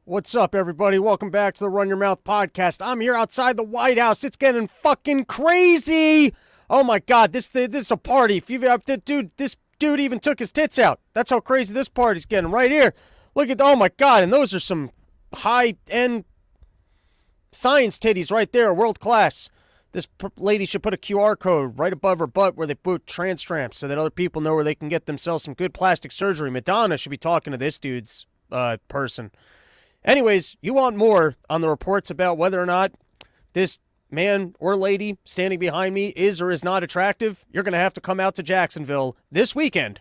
What's up, everybody? Welcome back to the Run Your Mouth podcast. I'm here outside the White House. It's getting fucking crazy. Oh my God, this is a party. If this dude even took his tits out. That's how crazy this party's getting right here. Look at, oh my God, and those are some high-end science titties right there, world class. This lady should put a QR code right above her butt where they put trans tramps so that other people know where they can get themselves some good plastic surgery. Madonna should be talking to this dude's person. Anyways, you want more on the reports about whether or not this man or lady standing behind me is or is not attractive? You're going to have to come out to Jacksonville this weekend.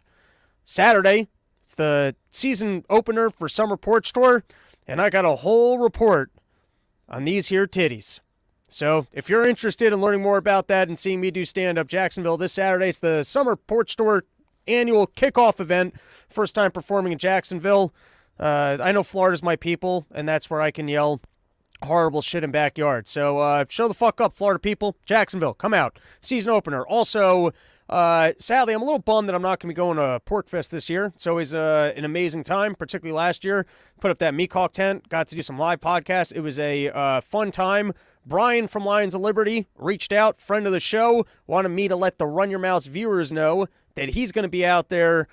Saturday, it's the season opener for Summer Porch Tour, and I got a whole report on these here titties. So if you're interested in learning more about that and seeing me do stand-up, Jacksonville this Saturday, it's the Summer Porch Tour annual kickoff event. First time performing in Jacksonville. I know Florida's my people, and that's where I can yell horrible shit in backyard. So show the fuck up, Florida people. Jacksonville, come out. Season opener. Also, sadly, I'm a little bummed that I'm not going to be going to Pork Fest this year. It's always an amazing time, particularly last year. Put up that Meecock tent, got to do some live podcasts. It was a fun time. Brian from Lions of Liberty reached out, friend of the show, wanted me to let the Run Your Mouth viewers know that he's going to be out there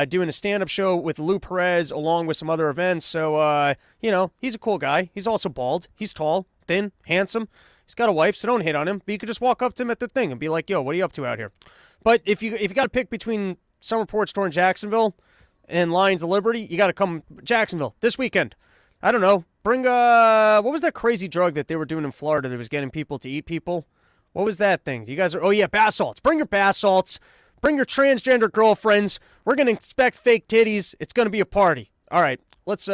doing a stand-up show with Lou Perez along with some other events. So, he's a cool guy. He's also bald. He's tall, thin, handsome. He's got a wife, so don't hit on him. But you could just walk up to him at the thing and be like, yo, what are you up to out here? But if you got to pick between Summer Porch Tour in Jacksonville and Lions of Liberty, you got to come Jacksonville this weekend. I don't know. Bring, what was that crazy drug that they were doing in Florida that was getting people to eat people? What was that thing? You guys are, oh yeah, bath salts. Bring your bath salts. Bring your transgender girlfriends. We're going to inspect fake titties. It's going to be a party. All right, let's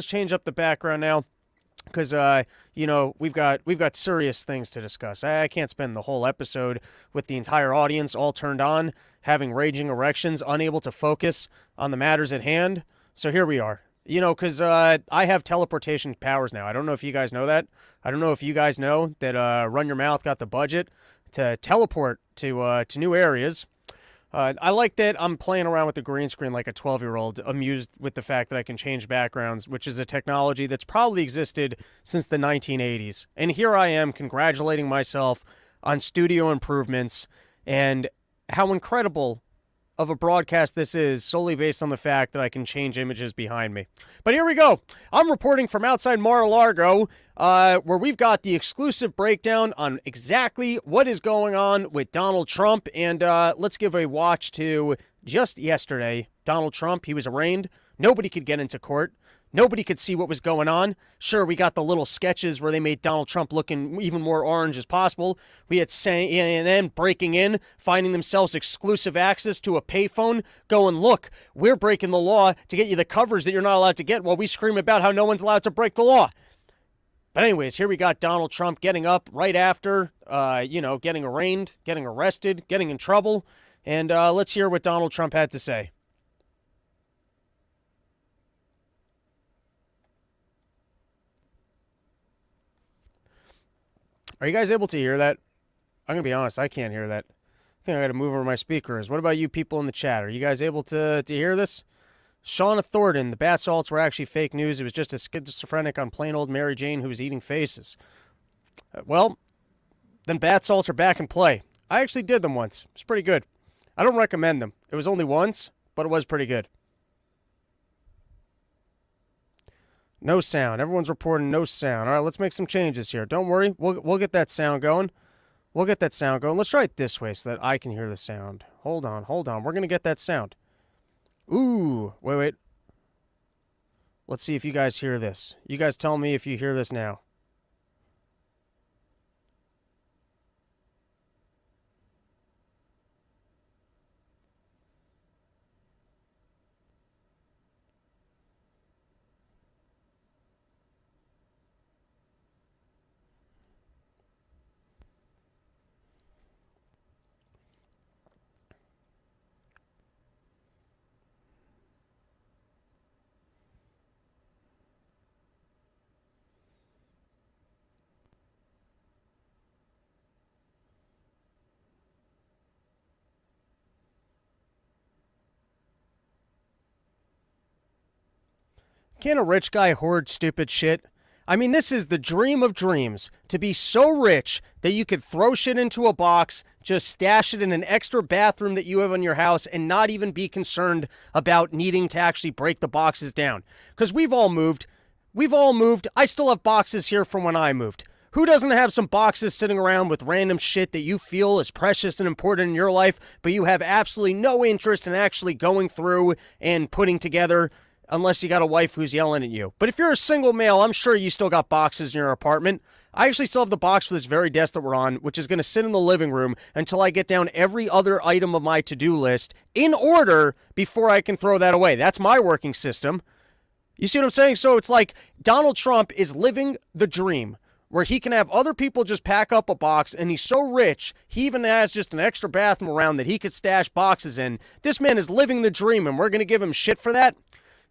change up the background now because, we've got serious things to discuss. I can't spend the whole episode with the entire audience all turned on, having raging erections, unable to focus on the matters at hand. So here we are. Because I have teleportation powers now. I don't know if you guys know that. I don't know if you guys know that Run Your Mouth got the budget to teleport to new areas. I like that I'm playing around with the green screen like a 12-year-old, amused with the fact that I can change backgrounds, which is a technology that's probably existed since the 1980s. And here I am congratulating myself on studio improvements and how incredible of a broadcast this is solely based on the fact that I can change images behind me. But here we go. I'm reporting from outside Mar-a-Lago, where we've got the exclusive breakdown on exactly what is going on with Donald Trump. And let's give a watch to just yesterday. Donald Trump, he was arraigned. Nobody could get into court. Nobody could see what was going on. Sure, we got the little sketches where they made Donald Trump looking even more orange as possible. We had CNN breaking in, finding themselves exclusive access to a payphone, going, look, we're breaking the law to get you the coverage that you're not allowed to get while we scream about how no one's allowed to break the law. But anyways, here we got Donald Trump getting up right after, getting arraigned, getting arrested, getting in trouble. And let's hear what Donald Trump had to say. Are you guys able to hear that? I'm going to be honest, I can't hear that. I think I got to move over my speakers. What about you people in the chat? Are you guys able to hear this? Shauna Thornton, the bath salts were actually fake news. It was just a schizophrenic on plain old Mary Jane who was eating faces. Well, then bath salts are back in play. I actually did them once. It's pretty good. I don't recommend them. It was only once, but it was pretty good. No sound. Everyone's reporting no sound. All right, let's make some changes here. Don't worry. We'll get that sound going. We'll get that sound going. Let's try it this way so that I can hear the sound. Hold on. We're going to get that sound. Ooh. Wait. Let's see if you guys hear this. You guys tell me if you hear this now. Can a rich guy hoard stupid shit? I mean, this is the dream of dreams, to be so rich that you could throw shit into a box, just stash it in an extra bathroom that you have in your house, and not even be concerned about needing to actually break the boxes down. Because we've all moved. I still have boxes here from when I moved. Who doesn't have some boxes sitting around with random shit that you feel is precious and important in your life, but you have absolutely no interest in actually going through and putting together, unless you got a wife who's yelling at you? But if you're a single male, I'm sure you still got boxes in your apartment. I actually still have the box for this very desk that we're on, which is going to sit in the living room until I get down every other item of my to-do list in order before I can throw that away. That's my working system. You see what I'm saying? So it's like Donald Trump is living the dream, where he can have other people just pack up a box, and he's so rich, he even has just an extra bathroom around that he could stash boxes in. This man is living the dream, and we're going to give him shit for that?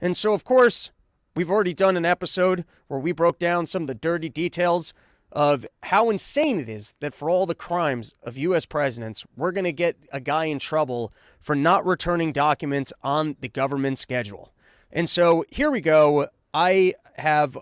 And so, of course, we've already done an episode where we broke down some of the dirty details of how insane it is that for all the crimes of U.S. presidents, we're going to get a guy in trouble for not returning documents on the government schedule. And so, here we go. I have...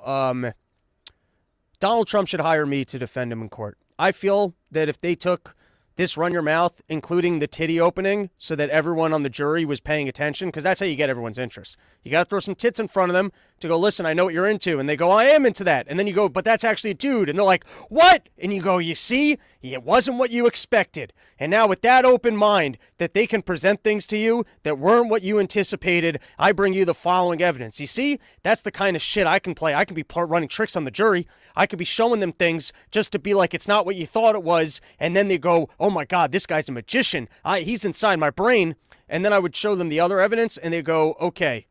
Donald Trump should hire me to defend him in court. I feel that if they took this run your mouth, including the titty opening, so that everyone on the jury was paying attention, because that's how you get everyone's interest. You got to throw some tits in front of them to go, listen, I know what you're into. And they go, I am into that. And then you go, but that's actually a dude. And they're like, what? And you go, you see, it wasn't what you expected. And now with that open mind that they can present things to you that weren't what you anticipated, I bring you the following evidence. You see, that's the kind of shit I can play. I can be running tricks on the jury. I could be showing them things just to be like, it's not what you thought it was. And then they go, oh my God, this guy's a magician. He's inside my brain. And then I would show them the other evidence and they go, okay,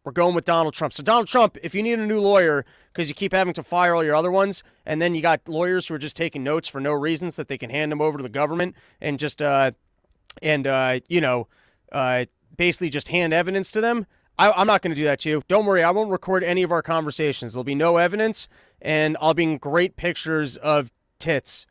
we're going with Donald Trump. So Donald Trump, if you need a new lawyer because you keep having to fire all your other ones, and then you got lawyers who are just taking notes for no reason so that they can hand them over to the government and just, basically just hand evidence to them, I'm not going to do that to you. Don't worry, I won't record any of our conversations. There'll be no evidence, and I'll be in great pictures of tits.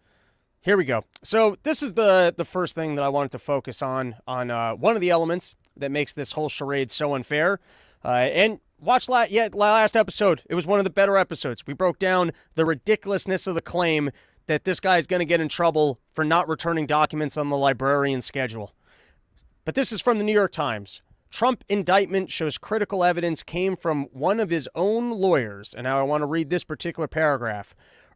Here we go. So this is the first thing that I wanted to focus on one of the elements that makes this whole charade so unfair. And watch last episode. It was one of the better episodes. We broke down the ridiculousness of the claim that this guy is going to get in trouble for not returning documents on the librarian schedule. But this is from the New York Times. Trump indictment shows critical evidence came from one of his own lawyers. And now I want to read this particular paragraph.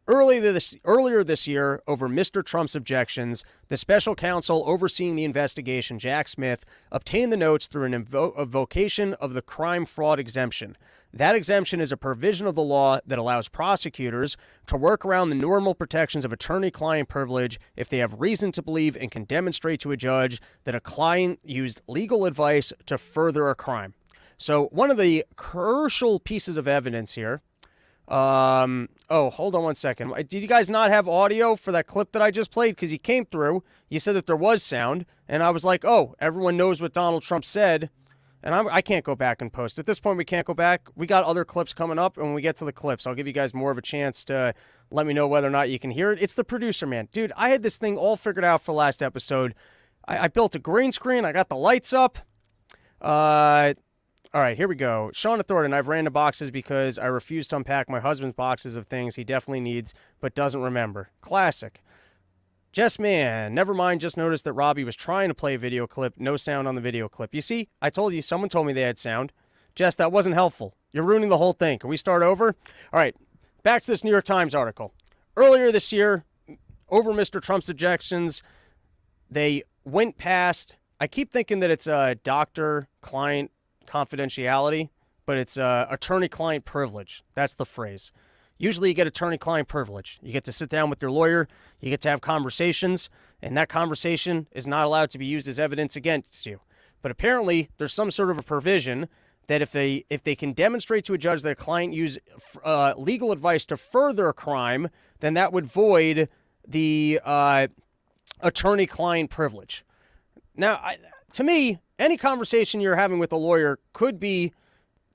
Earlier this year, over Mr. Trump's objections, the special counsel overseeing the investigation, Jack Smith, obtained the notes through an invocation of the crime fraud exemption. That exemption is a provision of the law that allows prosecutors to work around the normal protections of attorney-client privilege if they have reason to believe and can demonstrate to a judge that a client used legal advice to further a crime. So one of the crucial pieces of evidence here. Hold on one second. Did you guys not have audio for that clip that I just played? Because you came through, you said that there was sound, and I was like, oh, everyone knows what Donald Trump said, and I can't go back and post. At this point, we can't go back. We got other clips coming up, and when we get to the clips, I'll give you guys more of a chance to let me know whether or not you can hear it. It's the producer, man. Dude, I had this thing all figured out for last episode. I built a green screen. I got the lights up. All right, here we go. Shauna Thornton, I've ran to boxes because I refuse to unpack my husband's boxes of things he definitely needs but doesn't remember. Classic. Jess Man, never mind, just noticed that Robbie was trying to play a video clip. No sound on the video clip. You see, I told you, someone told me they had sound. Jess, that wasn't helpful. You're ruining the whole thing. Can we start over? All right, back to this New York Times article. Earlier this year, over Mr. Trump's objections, they went past, I keep thinking that it's a doctor-client confidentiality, but it's attorney-client privilege. That's the phrase. Usually you get attorney-client privilege. You get to sit down with your lawyer, you get to have conversations, and that conversation is not allowed to be used as evidence against you. But apparently there's some sort of a provision that if they can demonstrate to a judge that a client used legal advice to further a crime, then that would void the attorney-client privilege. Now, to me, any conversation you're having with a lawyer could be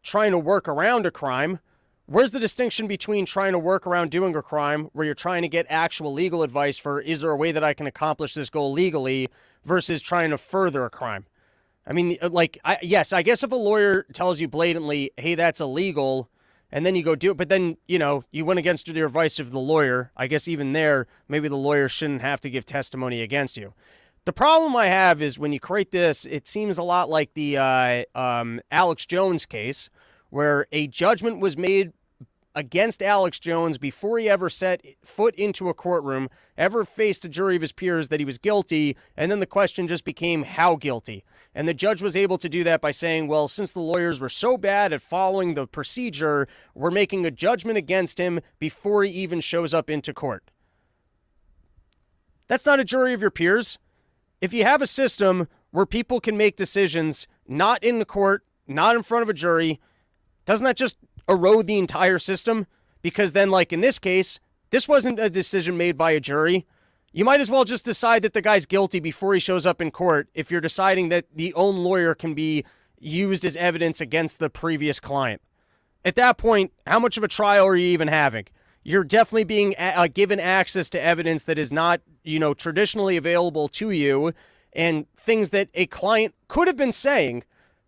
trying to work around a crime. Where's the distinction between trying to work around doing a crime, where you're trying to get actual legal advice for, is there a way that I can accomplish this goal legally, versus trying to further a crime? I mean, like, yes, I guess if a lawyer tells you blatantly, hey, that's illegal, and then you go do it, but then, you went against the advice of the lawyer, I guess even there, maybe the lawyer shouldn't have to give testimony against you. The problem I have is when you create this, it seems a lot like the Alex Jones case, where a judgment was made against Alex Jones before he ever set foot into a courtroom, ever faced a jury of his peers that he was guilty, and then the question just became how guilty. And the judge was able to do that by saying, well, since the lawyers were so bad at following the procedure, we're making a judgment against him before he even shows up into court. That's not a jury of your peers. If you have a system where people can make decisions not in the court, not in front of a jury, doesn't that just erode the entire system? Because then, like in this case, this wasn't a decision made by a jury. You might as well just decide that the guy's guilty before he shows up in court if you're deciding that the own lawyer can be used as evidence against the previous client. At that point, how much of a trial are you even having? You're definitely being given access to evidence that is not, traditionally available to you, and things that a client could have been saying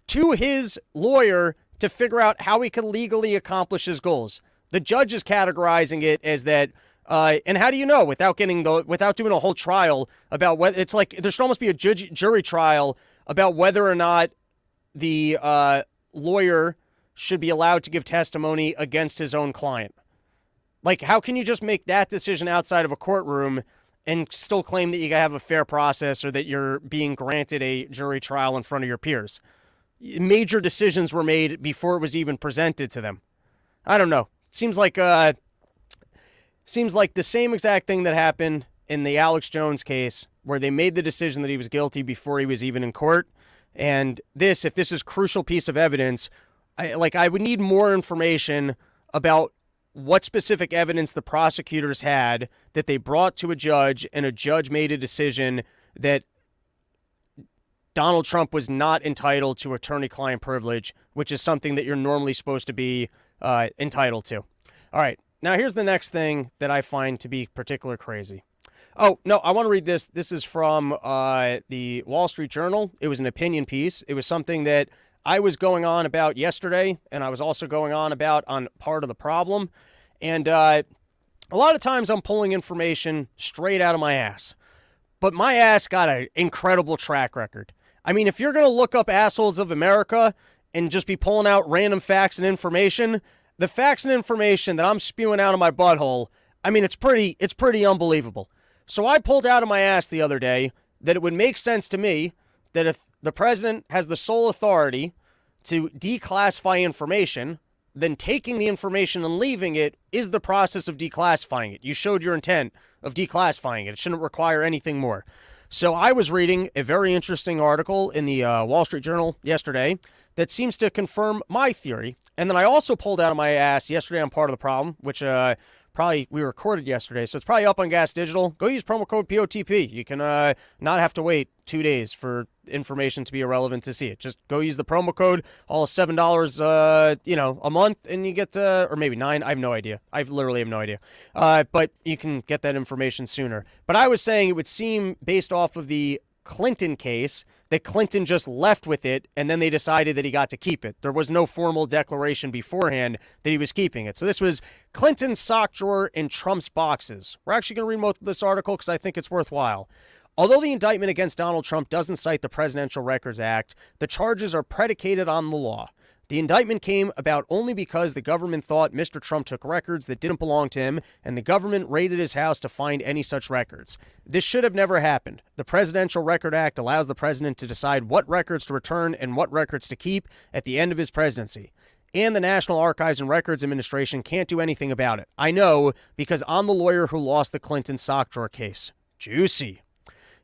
to his lawyer to figure out how he could legally accomplish his goals. The judge is categorizing it as that, and how do you know without doing a whole trial about what it's like? There should almost be a jury trial about whether or not the lawyer should be allowed to give testimony against his own client. Like, how can you just make that decision outside of a courtroom and still claim that you have a fair process or that you're being granted a jury trial in front of your peers? Major decisions were made before it was even presented to them. I don't know. Seems like the same exact thing that happened in the Alex Jones case, where they made the decision that he was guilty before he was even in court. And if this is crucial piece of evidence, I would need more information about what specific evidence the prosecutors had that they brought to a judge, and a judge made a decision that Donald Trump was not entitled to attorney-client privilege, which is something that you're normally supposed to be entitled to. All right, now here's the next thing that I find to be particularly crazy. Oh, no, I want to read this. This is from the Wall Street Journal. It was an opinion piece. It was something that I was going on about yesterday, and I was also going on about on part of the problem. And a lot of times I'm pulling information straight out of my ass. But my ass got an incredible track record. I mean, if you're going to look up assholes of America and just be pulling out random facts and information, the facts and information that I'm spewing out of my butthole, I mean, it's pretty unbelievable. So I pulled out of my ass the other day that it would make sense to me that if the president has the sole authority to declassify information, then taking the information and leaving it is the process of declassifying it. You showed your intent of declassifying it. It shouldn't require anything more. So I was reading a very interesting article in the Wall Street Journal yesterday that seems to confirm my theory. And then I also pulled out of my ass yesterday on Part of the Problem, which we recorded yesterday. So it's probably up on Gas Digital. Go use promo code POTP. You can not have to wait 2 days for information to be irrelevant to see it. Just go use the promo code, all $7, a month, and you get or maybe $9. I have no idea. I literally have no idea. But you can get that information sooner. But I was saying it would seem, based off of the Clinton case, that Clinton just left with it, and then they decided that he got to keep it. There was no formal declaration beforehand that he was keeping it. So this was Clinton's sock drawer in Trump's boxes. We're actually going to read most of this article because I think it's worthwhile. Although the indictment against Donald Trump doesn't cite the Presidential Records Act, the charges are predicated on the law. The indictment came about only because the government thought Mr. Trump took records that didn't belong to him, and the government raided his house to find any such records. This should have never happened. The Presidential Record Act allows the president to decide what records to return and what records to keep at the end of his presidency. And the National Archives and Records Administration can't do anything about it. I know, because I'm the lawyer who lost the Clinton sock drawer case. Juicy.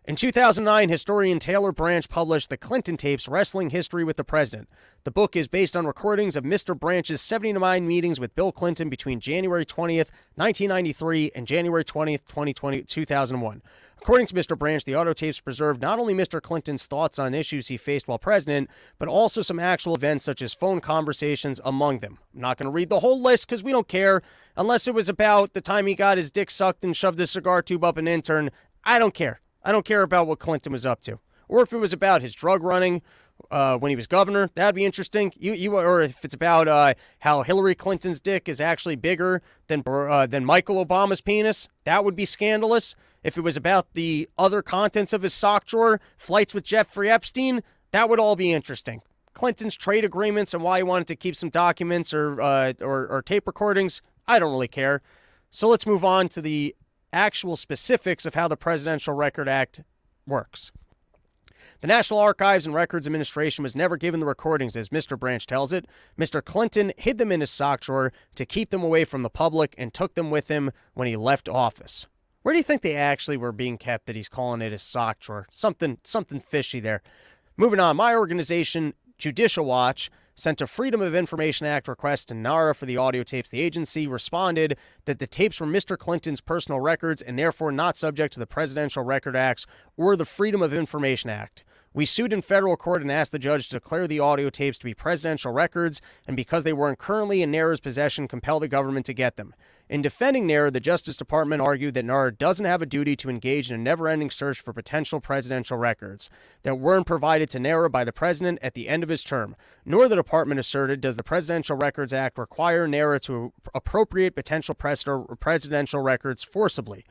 In 2009, historian Taylor Branch published The Clinton Tapes: Wrestling History with the President. The book is based on recordings of Mr. Branch's 79 meetings with Bill Clinton between January 20th, 1993 and January 20th, 2001. According to Mr. Branch, the audio tapes preserved not only Mr. Clinton's thoughts on issues he faced while president, but also some actual events such as phone conversations among them. I'm not going to read the whole list because we don't care, unless it was about the time he got his dick sucked and shoved his cigar tube up an intern. I don't care. I don't care about what Clinton was up to, or if it was about his drug running, when he was governor. That'd be interesting. Or if it's about how Hillary Clinton's dick is actually bigger than Michael Obama's penis, that would be scandalous. If it was about the other contents of his sock drawer, flights with Jeffrey Epstein, that would all be interesting. Clinton's trade agreements and why he wanted to keep some documents or tape recordings, I don't really care. So let's move on to the actual specifics of how the Presidential Record Act works. The National Archives and Records Administration was never given the recordings, as Mr. Branch tells it. Mr. Clinton hid them in his sock drawer to keep them away from the public and took them with him when he left office. Where do you think they actually were being kept that he's calling it his sock drawer? Something fishy there. Moving on, my organization, Judicial Watch, sent a Freedom of Information Act request to NARA for the audio tapes. The agency responded that the tapes were Mr. Clinton's personal records and therefore not subject to the Presidential Record Acts or the Freedom of Information Act. We sued in federal court and asked the judge to declare the audio tapes to be presidential records, and because they weren't currently in NARA's possession, compel the government to get them. In defending NARA, the Justice Department argued that NARA doesn't have a duty to engage in a never-ending search for potential presidential records that weren't provided to NARA by the president at the end of his term. Nor, the department asserted, does the Presidential Records Act require NARA to appropriate potential presidential records forcibly.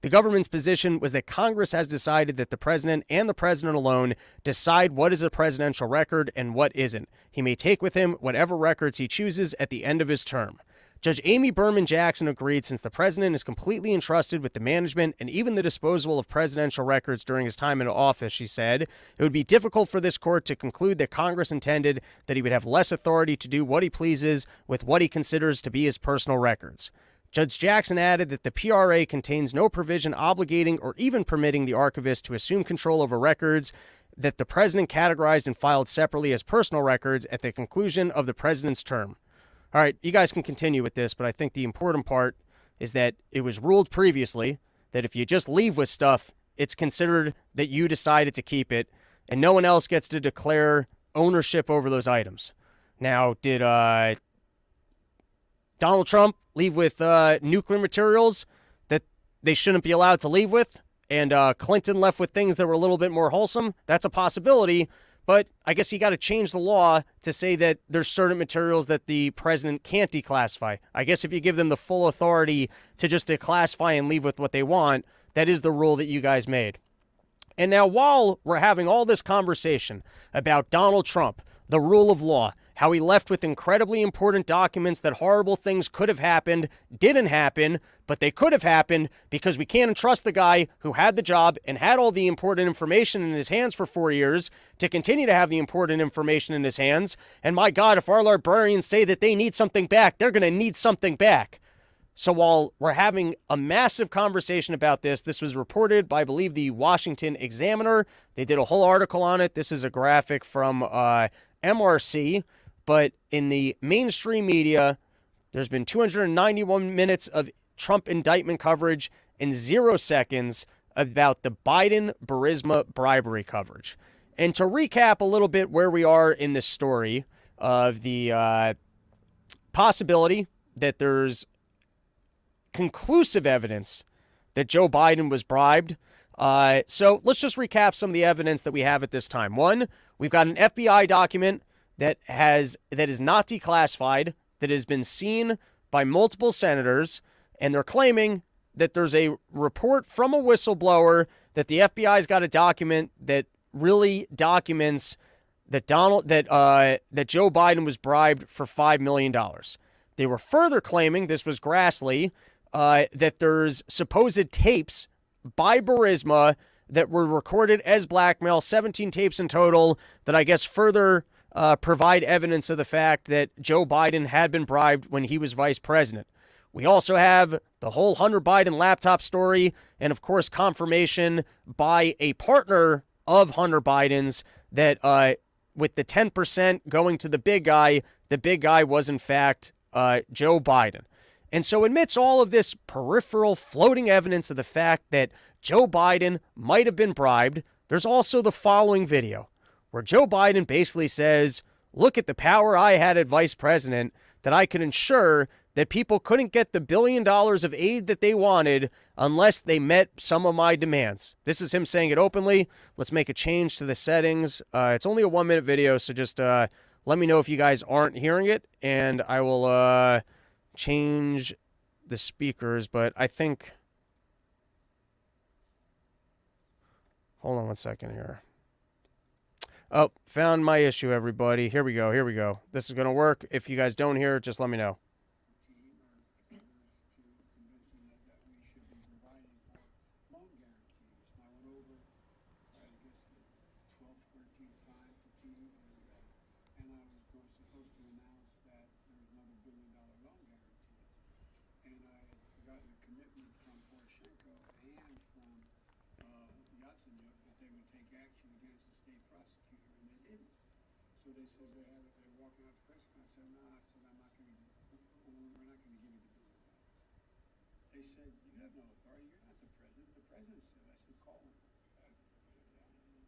The government's position was that Congress has decided that the president and the president alone decide what is a presidential record and what isn't. He may take with him whatever records he chooses at the end of his term. Judge Amy Berman Jackson agreed, since the president is completely entrusted with the management and even the disposal of presidential records during his time in office, she said, it would be difficult for this court to conclude that Congress intended that he would have less authority to do what he pleases with what he considers to be his personal records. Judge Jackson added that the PRA contains no provision obligating or even permitting the archivist to assume control over records that the president categorized and filed separately as personal records at the conclusion of the president's term. All right, you guys can continue with this, but I think the important part is that it was ruled previously that if you just leave with stuff, it's considered that you decided to keep it, and no one else gets to declare ownership over those items. Now, did Donald Trump leave with nuclear materials that they shouldn't be allowed to leave with, and Clinton left with things that were a little bit more wholesome? That's a possibility, but I guess you got to change the law to say that there's certain materials that the president can't declassify. I guess if you give them the full authority to just declassify and leave with what they want, that is the rule that you guys made. And now, while we're having all this conversation about Donald Trump, the rule of law, how he left with incredibly important documents that horrible things could have happened, didn't happen, but they could have happened because we can't entrust the guy who had the job and had all the important information in his hands for 4 years to continue to have the important information in his hands. And my God, if our librarians say that they need something back, they're going to need something back. So while we're having a massive conversation about this, this was reported by, I believe, the Washington Examiner. They did a whole article on it. This is a graphic from MRC. But in the mainstream media, there's been 291 minutes of Trump indictment coverage and 0 seconds about the Biden-Burisma bribery coverage. And to recap a little bit where we are in this story of the possibility that there's conclusive evidence that Joe Biden was bribed. So let's just recap some of the evidence that we have at this time. One, we've got an FBI document that is not declassified, that has been seen by multiple senators, and they're claiming that there's a report from a whistleblower that the FBI's got a document that really documents that Joe Biden was bribed for $5 million. They were further claiming, this was Grassley, that there's supposed tapes by Burisma that were recorded as blackmail, 17 tapes in total, that I guess further provide evidence of the fact that Joe Biden had been bribed when he was vice president. We also have the whole Hunter Biden laptop story, and of course confirmation by a partner of Hunter Biden's that with the 10% going to the big guy was in fact Joe Biden. And so amidst all of this peripheral floating evidence of the fact that Joe Biden might have been bribed, there's also the following video where Joe Biden basically says, look at the power I had as vice president, that I could ensure that people couldn't get the $1 billion of aid that they wanted unless they met some of my demands. This is him saying it openly. Let's make a change to the settings. It's only a 1-minute video, so just let me know if you guys aren't hearing it, and I will change the speakers, but I think... Hold on 1 second here. Oh, found my issue, everybody. Here we go. Here we go. This is going to work. If you guys don't hear it, just let me know. So they said they're walking out the press conference. I said, no, I said, we're not going to give you the $1 billion. They said, you have no authority. You're not the president. The president said, I said, call him.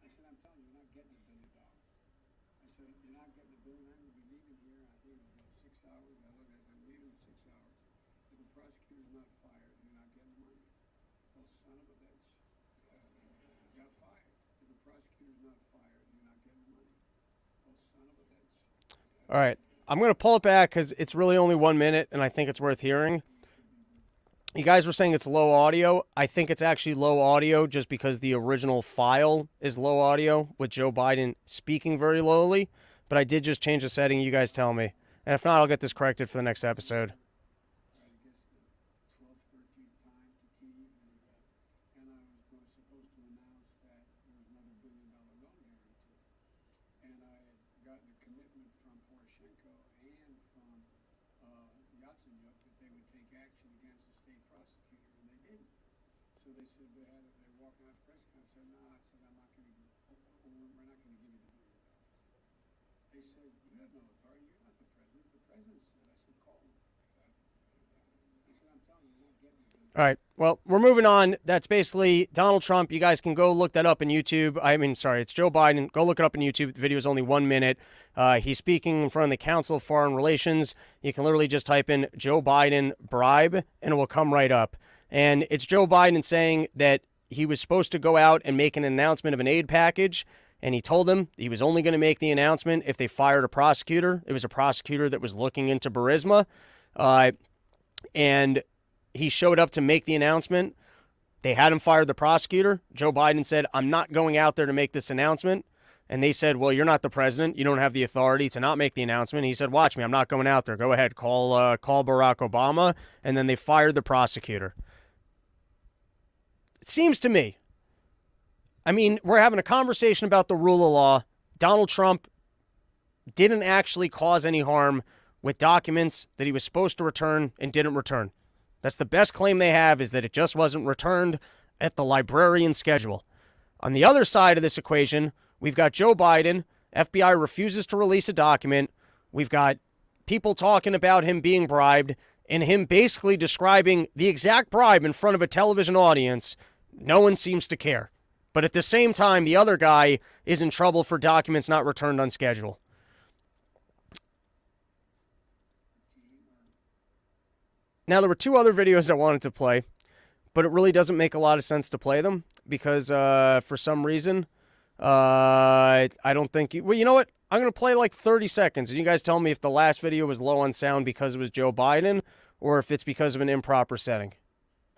I said, I'm telling you, you're not getting $1 billion. I said, you're not getting $1 billion. I'm going to be leaving here. I think it was about 6 hours. I looked, I said, I'm leaving in 6 hours. If the prosecutor's not fired, you're not getting the money. Well, son of a bitch. Got fired. If the prosecutor's not fired, you're not getting the money. All right, I'm going to pull it back because it's really only 1 minute, and I think it's worth hearing. You guys were saying it's low audio. I think it's actually low audio just because the original file is low audio with Joe Biden speaking very lowly. But I did just change the setting. You guys tell me. And if not, I'll get this corrected for the next episode. So they said they're walking out the press conference. I said, no, I said, we're not going to give you the $1 billion. They said, you have no authority. You're not the president. The president said, I said, call him. I said, I'm telling you, you're not getting $1 billion. All right. Well, we're moving on. That's basically Donald Trump. You guys can go look that up on YouTube. It's Joe Biden. Go look it up on YouTube. The video is only 1 minute. He's speaking in front of the Council of Foreign Relations. You can literally just type in Joe Biden bribe, and it will come right up. And it's Joe Biden saying that he was supposed to go out and make an announcement of an aid package, and he told them he was only going to make the announcement if they fired a prosecutor. It was a prosecutor that was looking into Burisma, and he showed up to make the announcement. They had him fire the prosecutor. Joe Biden said, I'm not going out there to make this announcement. And they said, well, you're not the president. You don't have the authority to not make the announcement. He said, watch me. I'm not going out there. Go ahead. Call Barack Obama. And then they fired the prosecutor. It seems to me, we're having a conversation about the rule of law. Donald Trump didn't actually cause any harm with documents that he was supposed to return and didn't return. That's the best claim they have, is that it just wasn't returned at the librarian schedule. On the other side of this equation, we've got Joe Biden. FBI refuses to release a document. We've got people talking about him being bribed and him basically describing the exact bribe in front of a television audience. No one seems to care. But at the same time, the other guy is in trouble for documents not returned on schedule. Now, there were 2 other videos I wanted to play, but it really doesn't make a lot of sense to play them because for some reason, I don't think you... Well, you know what? I'm going to play like 30 seconds, and you guys tell me if the last video was low on sound because it was Joe Biden or if it's because of an improper setting.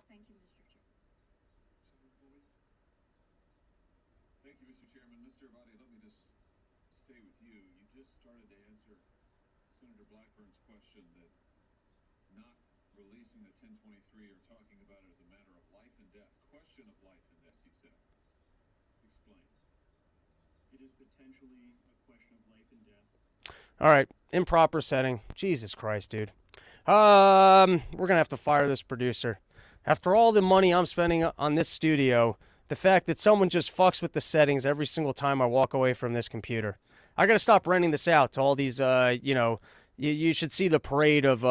Thank you, Mr. Chairman. Thank you, Mr. Chairman. Mr. Abadi, let me just stay with you. You just started to answer Senator Blackburn's question that not releasing the 1023 or talking about it as a matter of life and death. Question of life and death, you said. Explain. It is potentially a question of life and death. All right, improper setting. Jesus Christ, dude. We're going to have to fire this producer. After all the money I'm spending on this studio, the fact that someone just fucks with the settings every single time I walk away from this computer. I got to stop renting this out to all these, You should see the parade of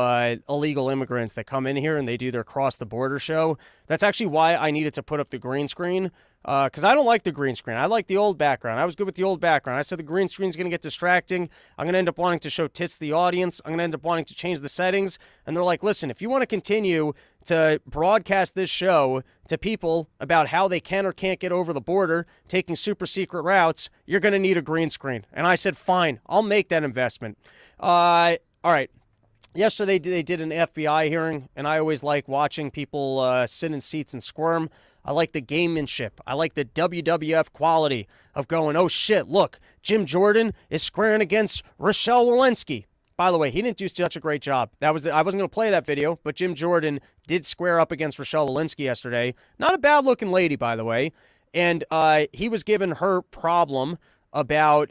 illegal immigrants that come in here and they do their cross the border show. That's actually why I needed to put up the green screen, because I don't like the green screen. I like the old background. I was good with the old background. I said the green screen's going to get distracting. I'm going to end up wanting to show tits to the audience. I'm going to end up wanting to change the settings. And they're like, listen, if you want to continue to broadcast this show to people about how they can or can't get over the border, taking super secret routes, you're going to need a green screen. And I said, fine, I'll make that investment. All right. Yesterday they did an FBI hearing, and I always like watching people sit in seats and squirm. I like the gamemanship. I like the WWF quality of going, oh shit, look, Jim Jordan is squaring against Rochelle Walensky. By the way, he didn't do such a great job. I wasn't going to play that video, but Jim Jordan did square up against Rochelle Walensky yesterday. Not a bad-looking lady, by the way. And he was given her problem about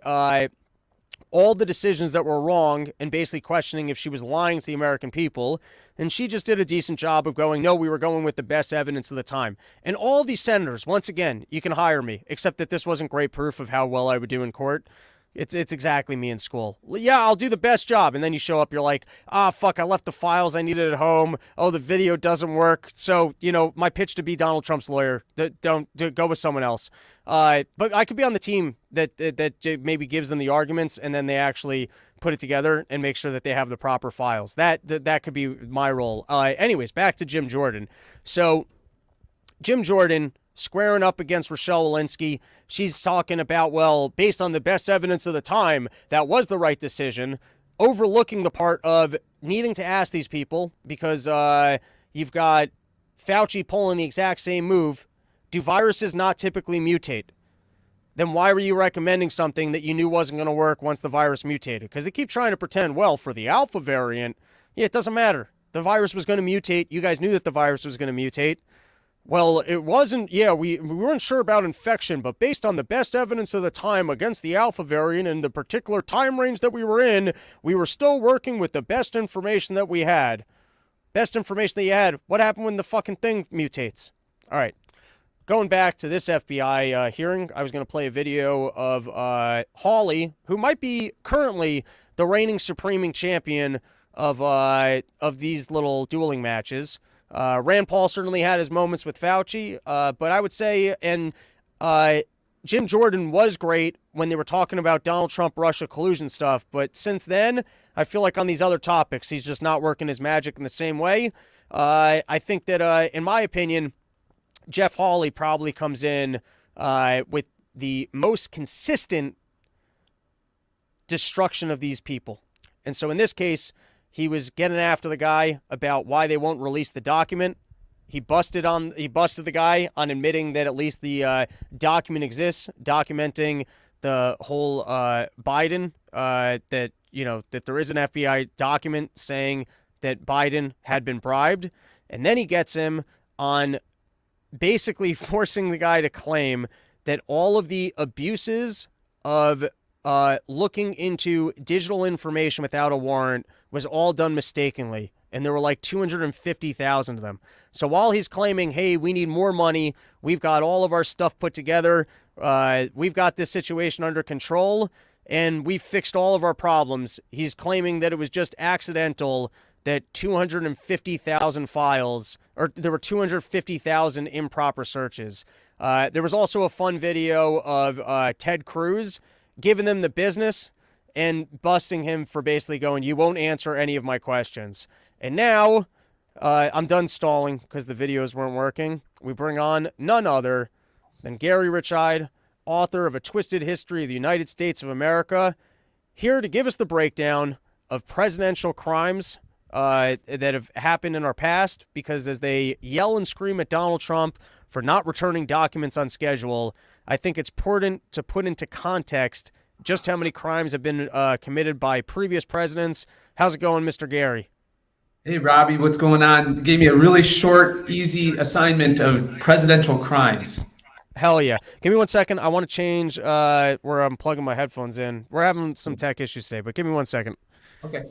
all the decisions that were wrong and basically questioning if she was lying to the American people. And she just did a decent job of going, no, we were going with the best evidence of the time. And all these senators, once again, you can hire me, except that this wasn't great proof of how well I would do in court. It's exactly me in school. Yeah, I'll do the best job. And then you show up, you're like, fuck, I left the files I needed at home. Oh, the video doesn't work. So, my pitch to be Donald Trump's lawyer, don't go with someone else. But I could be on the team that maybe gives them the arguments and then they actually put it together and make sure that they have the proper files. That could be my role. Anyways, back to Jim Jordan. So Jim Jordan squaring up against Rochelle Walensky. She's talking about, well, based on the best evidence of the time, that was the right decision, overlooking the part of needing to ask these people because you've got Fauci pulling the exact same move. Do viruses not typically mutate? Then why were you recommending something that you knew wasn't going to work once the virus mutated? Because they keep trying to pretend, well, for the alpha variant, yeah, it doesn't matter. The virus was going to mutate. You guys knew that the virus was going to mutate. Well, it wasn't, we weren't sure about infection, but based on the best evidence of the time against the alpha variant and the particular time range that we were in, we were still working with the best information that we had. Best information that you had. What happened when the fucking thing mutates? All right. Going back to this FBI hearing, I was going to play a video of Hawley, who might be currently the reigning supreming champion of these little dueling matches. Rand Paul certainly had his moments with Fauci, but I would say, and Jim Jordan was great when they were talking about Donald Trump, Russia collusion stuff, but since then, I feel like on these other topics, he's just not working his magic in the same way. I think that, in my opinion, Jeff Hawley probably comes in with the most consistent destruction of these people. And so in this case, he was getting after the guy about why they won't release the document. He busted the guy on admitting that at least the document exists, documenting the whole Biden, that there is an FBI document saying that Biden had been bribed. And then he gets him on basically forcing the guy to claim that all of the abuses of looking into digital information without a warrant was all done mistakenly. And there were like 250,000 of them. So while he's claiming, hey, we need more money, we've got all of our stuff put together, we've got this situation under control, and we've fixed all of our problems, he's claiming that it was just accidental that 250,000 files, or there were 250,000 improper searches. There was also a fun video of Ted Cruz giving them the business and busting him for basically going, you won't answer any of my questions. And now, I'm done stalling because the videos weren't working. We bring on none other than Gary Richide, author of A Twisted History of the United States of America, here to give us the breakdown of presidential crimes that have happened in our past, because as they yell and scream at Donald Trump for not returning documents on schedule, I think it's important to put into context just how many crimes have been committed by previous presidents. How's it going, Mr. Gary? Hey, Robbie, what's going on? You gave me a really short, easy assignment of presidential crimes. Hell yeah. Give me 1 second. I want to change where I'm plugging my headphones in. We're having some tech issues today, but give me 1 second. Okay.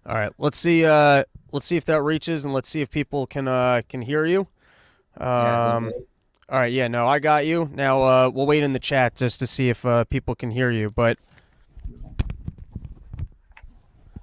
All right. Let's see if that reaches, and let's see if people can hear you. All right. Yeah, no, I got you. Now we'll wait in the chat just to see if people can hear you, but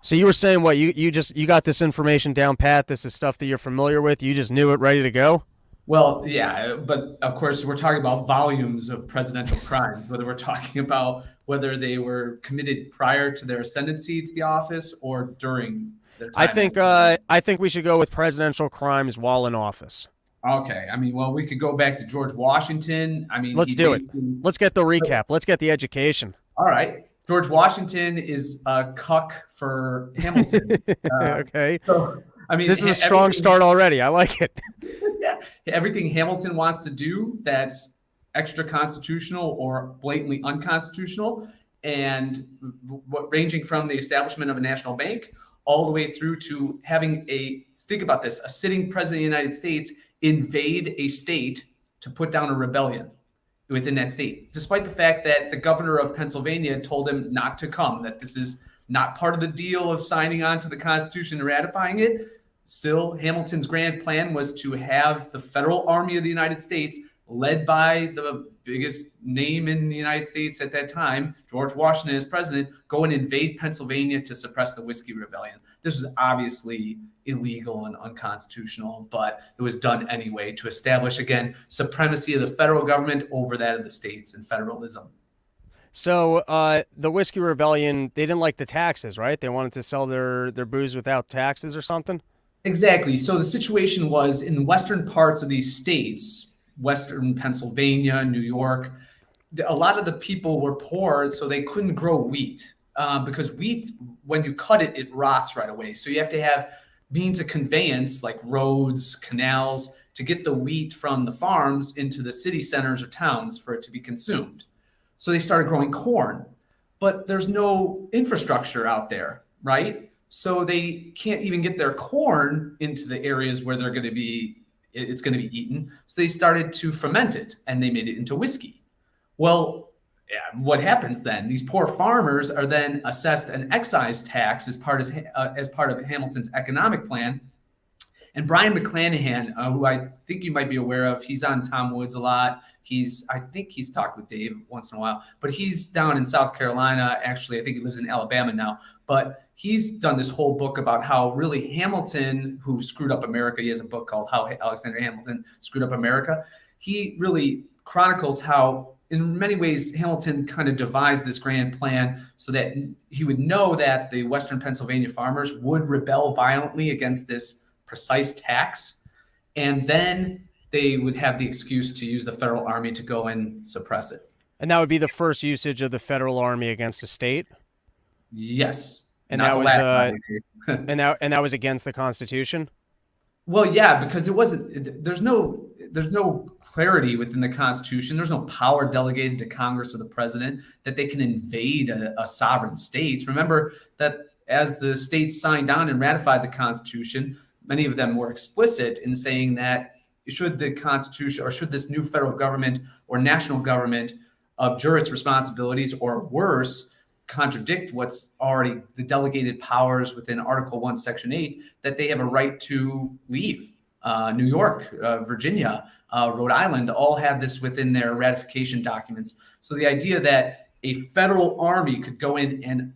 So you were saying what? You got this information down pat. This is stuff that you're familiar with. You just knew it, ready to go. Well, yeah, but of course, we're talking about volumes of presidential crimes, whether we're talking about whether they were committed prior to their ascendancy to the office or during their time. I think we should go with presidential crimes while in office. Okay. I mean, well, we could go back to George Washington. I mean, Let's do it. Let's get the recap. Let's get the education. All right. George Washington is a cuck for Hamilton. Okay. So, I mean, this is a strong start already. I like it. Yeah, everything Hamilton wants to do that's extra constitutional or blatantly unconstitutional, and ranging from the establishment of a national bank all the way through to having think about this, a sitting president of the United States invade a state to put down a rebellion within that state, despite the fact that the governor of Pennsylvania told him not to come, that this is not part of the deal of signing on to the Constitution and ratifying it. Still, Hamilton's grand plan was to have the federal army of the United States, led by the biggest name in the United States at that time, George Washington as president, go and invade Pennsylvania to suppress the Whiskey Rebellion. This was obviously illegal and unconstitutional, but it was done anyway to establish, again, supremacy of the federal government over that of the states and federalism. So the Whiskey Rebellion, they didn't like the taxes, right? They wanted to sell their booze without taxes or something? Exactly. So the situation was in the western parts of these states, western Pennsylvania, New York, a lot of the people were poor, so they couldn't grow wheat because wheat, when you cut it, it rots right away. So you have to have means of conveyance like roads, canals, to get the wheat from the farms into the city centers or towns for it to be consumed. So they started growing corn, but there's no infrastructure out there, right? So they can't even get their corn into the areas where it's going to be eaten. So they started to ferment it and they made it into whiskey. Well, yeah, what happens then? These poor farmers are then assessed an excise tax as part of Hamilton's economic plan. And Brian McClanahan, who I think you might be aware of, he's on Tom Woods a lot. I think he's talked with Dave once in a while, but he's down in South Carolina. Actually, I think he lives in Alabama now. But he's done this whole book about how really Hamilton, who screwed up America, he has a book called How Alexander Hamilton Screwed Up America. He really chronicles how, in many ways, Hamilton kind of devised this grand plan so that he would know that the Western Pennsylvania farmers would rebel violently against this precise tax. And then they would have the excuse to use the federal army to go and suppress it. And that would be the first usage of the federal army against a state? Yes. And that was and that was against the Constitution? Well, yeah, because it wasn't. There's no clarity within the Constitution. There's no power delegated to Congress or the president that they can invade a sovereign state. Remember that as the states signed on and ratified the Constitution, many of them were explicit in saying that should the Constitution or should this new federal government or national government abjure its responsibilities or worse, contradict what's already the delegated powers within Article 1, Section 8, that they have a right to leave. New York, Virginia, Rhode Island all had this within their ratification documents. So the idea that a federal army could go in and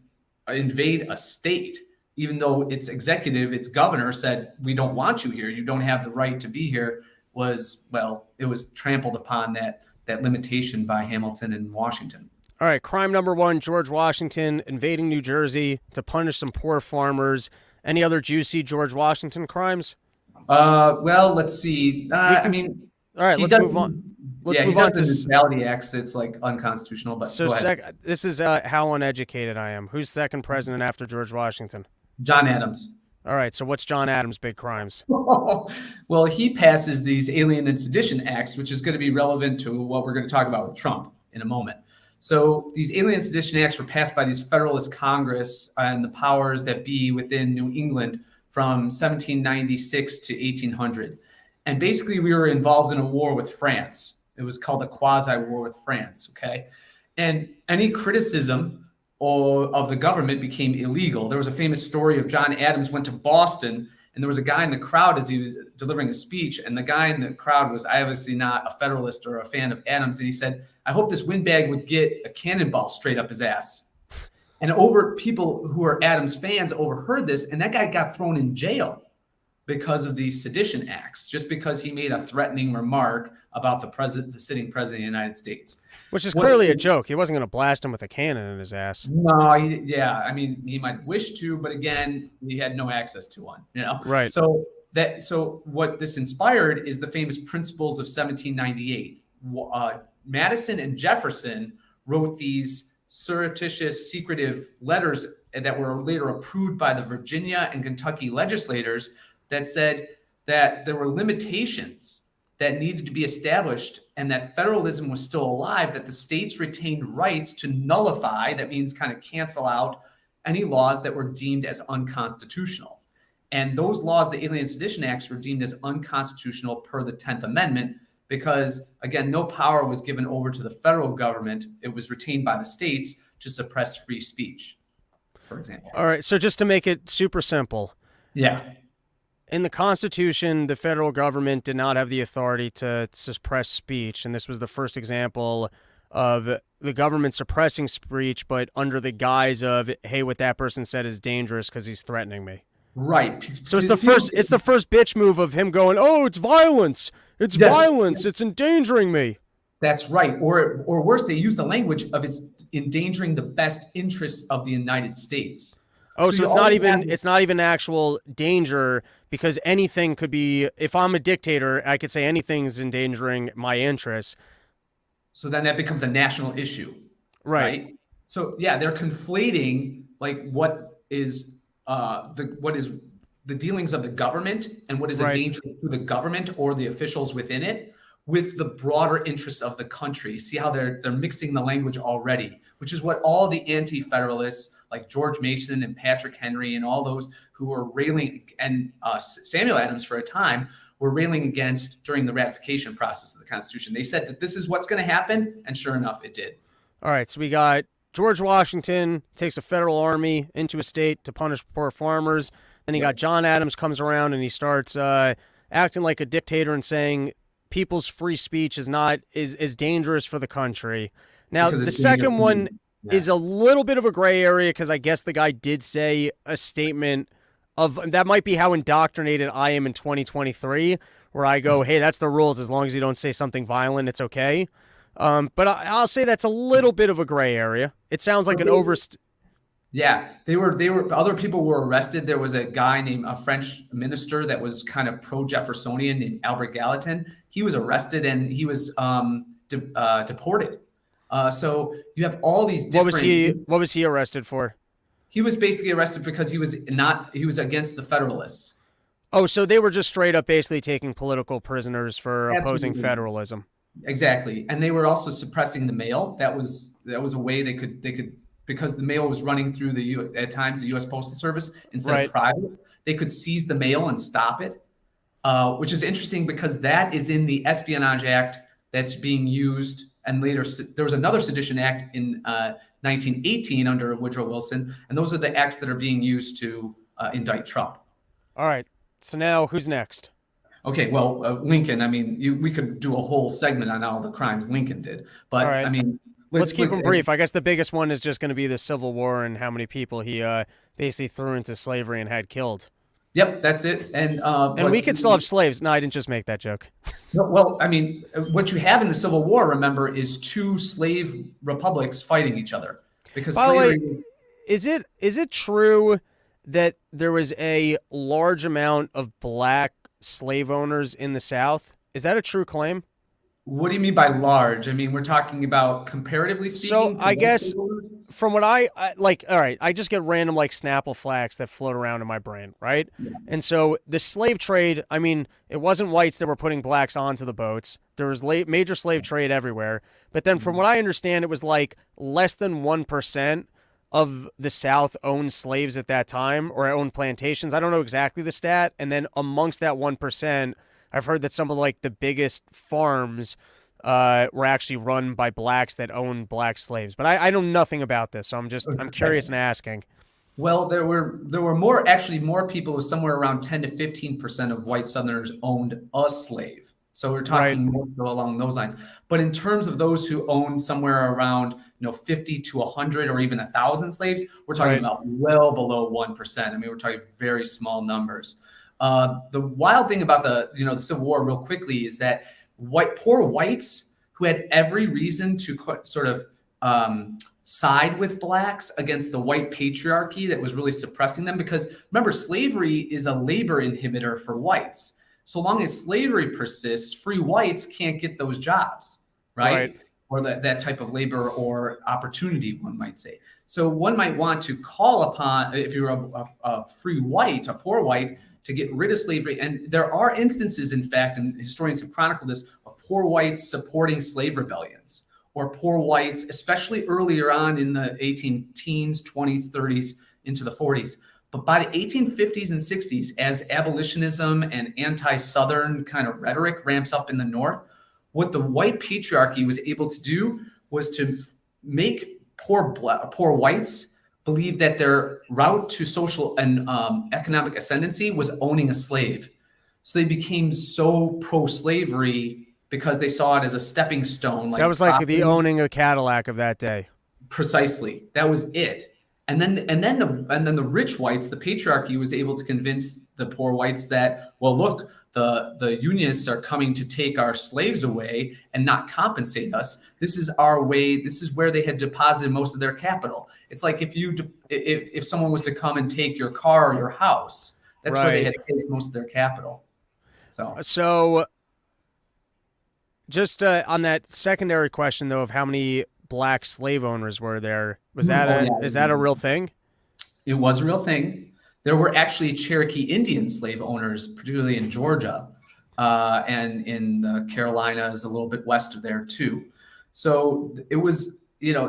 invade a state, even though its executive, its governor said, we don't want you here, you don't have the right to be here, it was trampled upon that limitation by Hamilton and Washington. All right, crime number one, George Washington invading New Jersey to punish some poor farmers. Any other juicy George Washington crimes? Well, let's see. All right, let's move on. Let's move on to Neutrality Acts. It's like unconstitutional, but so go ahead. This is how uneducated I am. Who's second president after George Washington? John Adams. All right, so what's John Adams' big crimes? Well, he passes these Alien and Sedition Acts, which is going to be relevant to what we're going to talk about with Trump in a moment. So these Alien and Sedition Acts were passed by these Federalist Congress and the powers that be within New England from 1796 to 1800. And basically, we were involved in a war with France. It was called a quasi-war with France, okay? And any criticism of the government became illegal. There was a famous story of John Adams went to Boston, and there was a guy in the crowd as he was delivering a speech, and the guy in the crowd was obviously not a Federalist or a fan of Adams, and he said, I hope this windbag would get a cannonball straight up his ass. And over people who are Adams fans overheard this, and that guy got thrown in jail because of these sedition acts, just because he made a threatening remark about the sitting president of the United States. Which is clearly a joke. He wasn't going to blast him with a cannon in his ass. No, I mean, he might wish to, but again, he had no access to one, Right. So what this inspired is the famous Principles of 1798. Madison and Jefferson wrote these surreptitious, secretive letters that were later approved by the Virginia and Kentucky legislators that said that there were limitations that needed to be established and that federalism was still alive, that the states retained rights to nullify, that means kind of cancel out, any laws that were deemed as unconstitutional. And those laws, the Alien Sedition Acts, were deemed as unconstitutional per the 10th Amendment because, again, no power was given over to the federal government. It was retained by the states to suppress free speech, for example. All right, so just to make it super simple. Yeah. In the Constitution, the federal government did not have the authority to suppress speech, and this was the first example of the government suppressing speech, but under the guise of, hey, what that person said is dangerous because he's threatening me. Right. So it's the first bitch move of him going, oh, it's violence. It's violence. It's endangering me. That's right. Or worse, they use the language of it's endangering the best interests of the United States. Oh, so it's not even actual danger because anything could be, if I'm a dictator, I could say anything's endangering my interests. So then that becomes a national issue. Right? So yeah, they're conflating like what is the dealings of the government and what is a danger to the government or the officials within it with the broader interests of the country. See how they're mixing the language already, which is what all the anti-federalists like George Mason and Patrick Henry and all those who were railing, and Samuel Adams for a time, were railing against during the ratification process of the Constitution. They said that this is what's going to happen, and sure enough, it did. All right, so we got George Washington takes a federal army into a state to punish poor farmers. Then you got John Adams comes around and he starts acting like a dictator and saying people's free speech is dangerous for the country. Now, the second one is a little bit of a gray area because I guess the guy did say a statement of that might be how indoctrinated I am in 2023, where I go, hey, that's the rules. As long as you don't say something violent, it's okay. But I'll say that's a little bit of a gray area. It sounds like Yeah, they were. Other people were arrested. There was a guy named a French minister that was kind of pro-Jeffersonian named Albert Gallatin. He was arrested and he was deported. So you have all these different. What was he arrested for? He was basically arrested because he was against the Federalists. Oh, so they were just straight up basically taking political prisoners for opposing federalism. Exactly, and they were also suppressing the mail. That was a way they could. Because the mail was running through at times the U.S. Postal Service instead of private, they could seize the mail and stop it, which is interesting because that is in the Espionage Act that's being used. And later, there was another Sedition Act in 1918 under Woodrow Wilson, and those are the acts that are being used to indict Trump. All right, so now who's next? Okay, well, Lincoln. I mean, we could do a whole segment on all the crimes Lincoln did, but I mean. Let's keep them brief. I guess the biggest one is just going to be the Civil War and how many people he basically threw into slavery and had killed. Yep, that's it. And we could still have slaves. No, I didn't just make that joke. Well, I mean, what you have in the Civil War, remember, is two slave republics fighting each other. Because slavery. Is it true that there was a large amount of black slave owners in the South? Is that a true claim? What do you mean by large? I mean, we're talking about comparatively speaking. So I guess from what I like, all right, I just get random like Snapple flags that float around in my brain, right? Yeah. And so the slave trade, I mean, it wasn't whites that were putting blacks onto the boats. There was major slave trade everywhere. But then from what I understand, it was like less than 1% of the South owned slaves at that time or owned plantations. I don't know exactly the stat. And then amongst that 1%, I've heard that some of like the biggest farms were actually run by blacks that owned black slaves. But I know nothing about this, so I'm curious and asking. Well, there were more people, somewhere around 10 to 15% of white Southerners owned a slave. So we're talking more so along those lines. But in terms of those who own somewhere around 50 to 100 or even 1,000 slaves, we're talking about well below 1%. I mean, we're talking very small numbers. The wild thing about the Civil War, real quickly, is that poor whites who had every reason to sort of side with blacks against the white patriarchy that was really suppressing them. Because remember, slavery is a labor inhibitor for whites. So long as slavery persists, free whites can't get those jobs, right? Or that type of labor or opportunity, one might say. So one might want to call upon, if you're a free white, a poor white, to get rid of slavery. And there are instances, in fact, and historians have chronicled this, of poor whites supporting slave rebellions, or poor whites, especially earlier on in the 18-teens, 20s, 30s, into the 40s. But by the 1850s and 60s, as abolitionism and anti-Southern kind of rhetoric ramps up in the North, what the white patriarchy was able to do was to make poor whites believe that their route to social and economic ascendancy was owning a slave. So they became so pro-slavery because they saw it as a stepping stone. That was like the owning a Cadillac of that day. Precisely. That was it. And then the rich whites, the patriarchy, was able to convince the poor whites that, well, look, the Unionists are coming to take our slaves away and not compensate us. This is our way. This is where they had deposited most of their capital. It's like if someone was to come and take your car or your house, that's where they had placed most of their capital. So just on that secondary question, though, of how many black slave owners were there, is that a real thing? It was a real thing. There were actually Cherokee Indian slave owners, particularly in Georgia, and in the Carolinas, a little bit west of there too. So it was,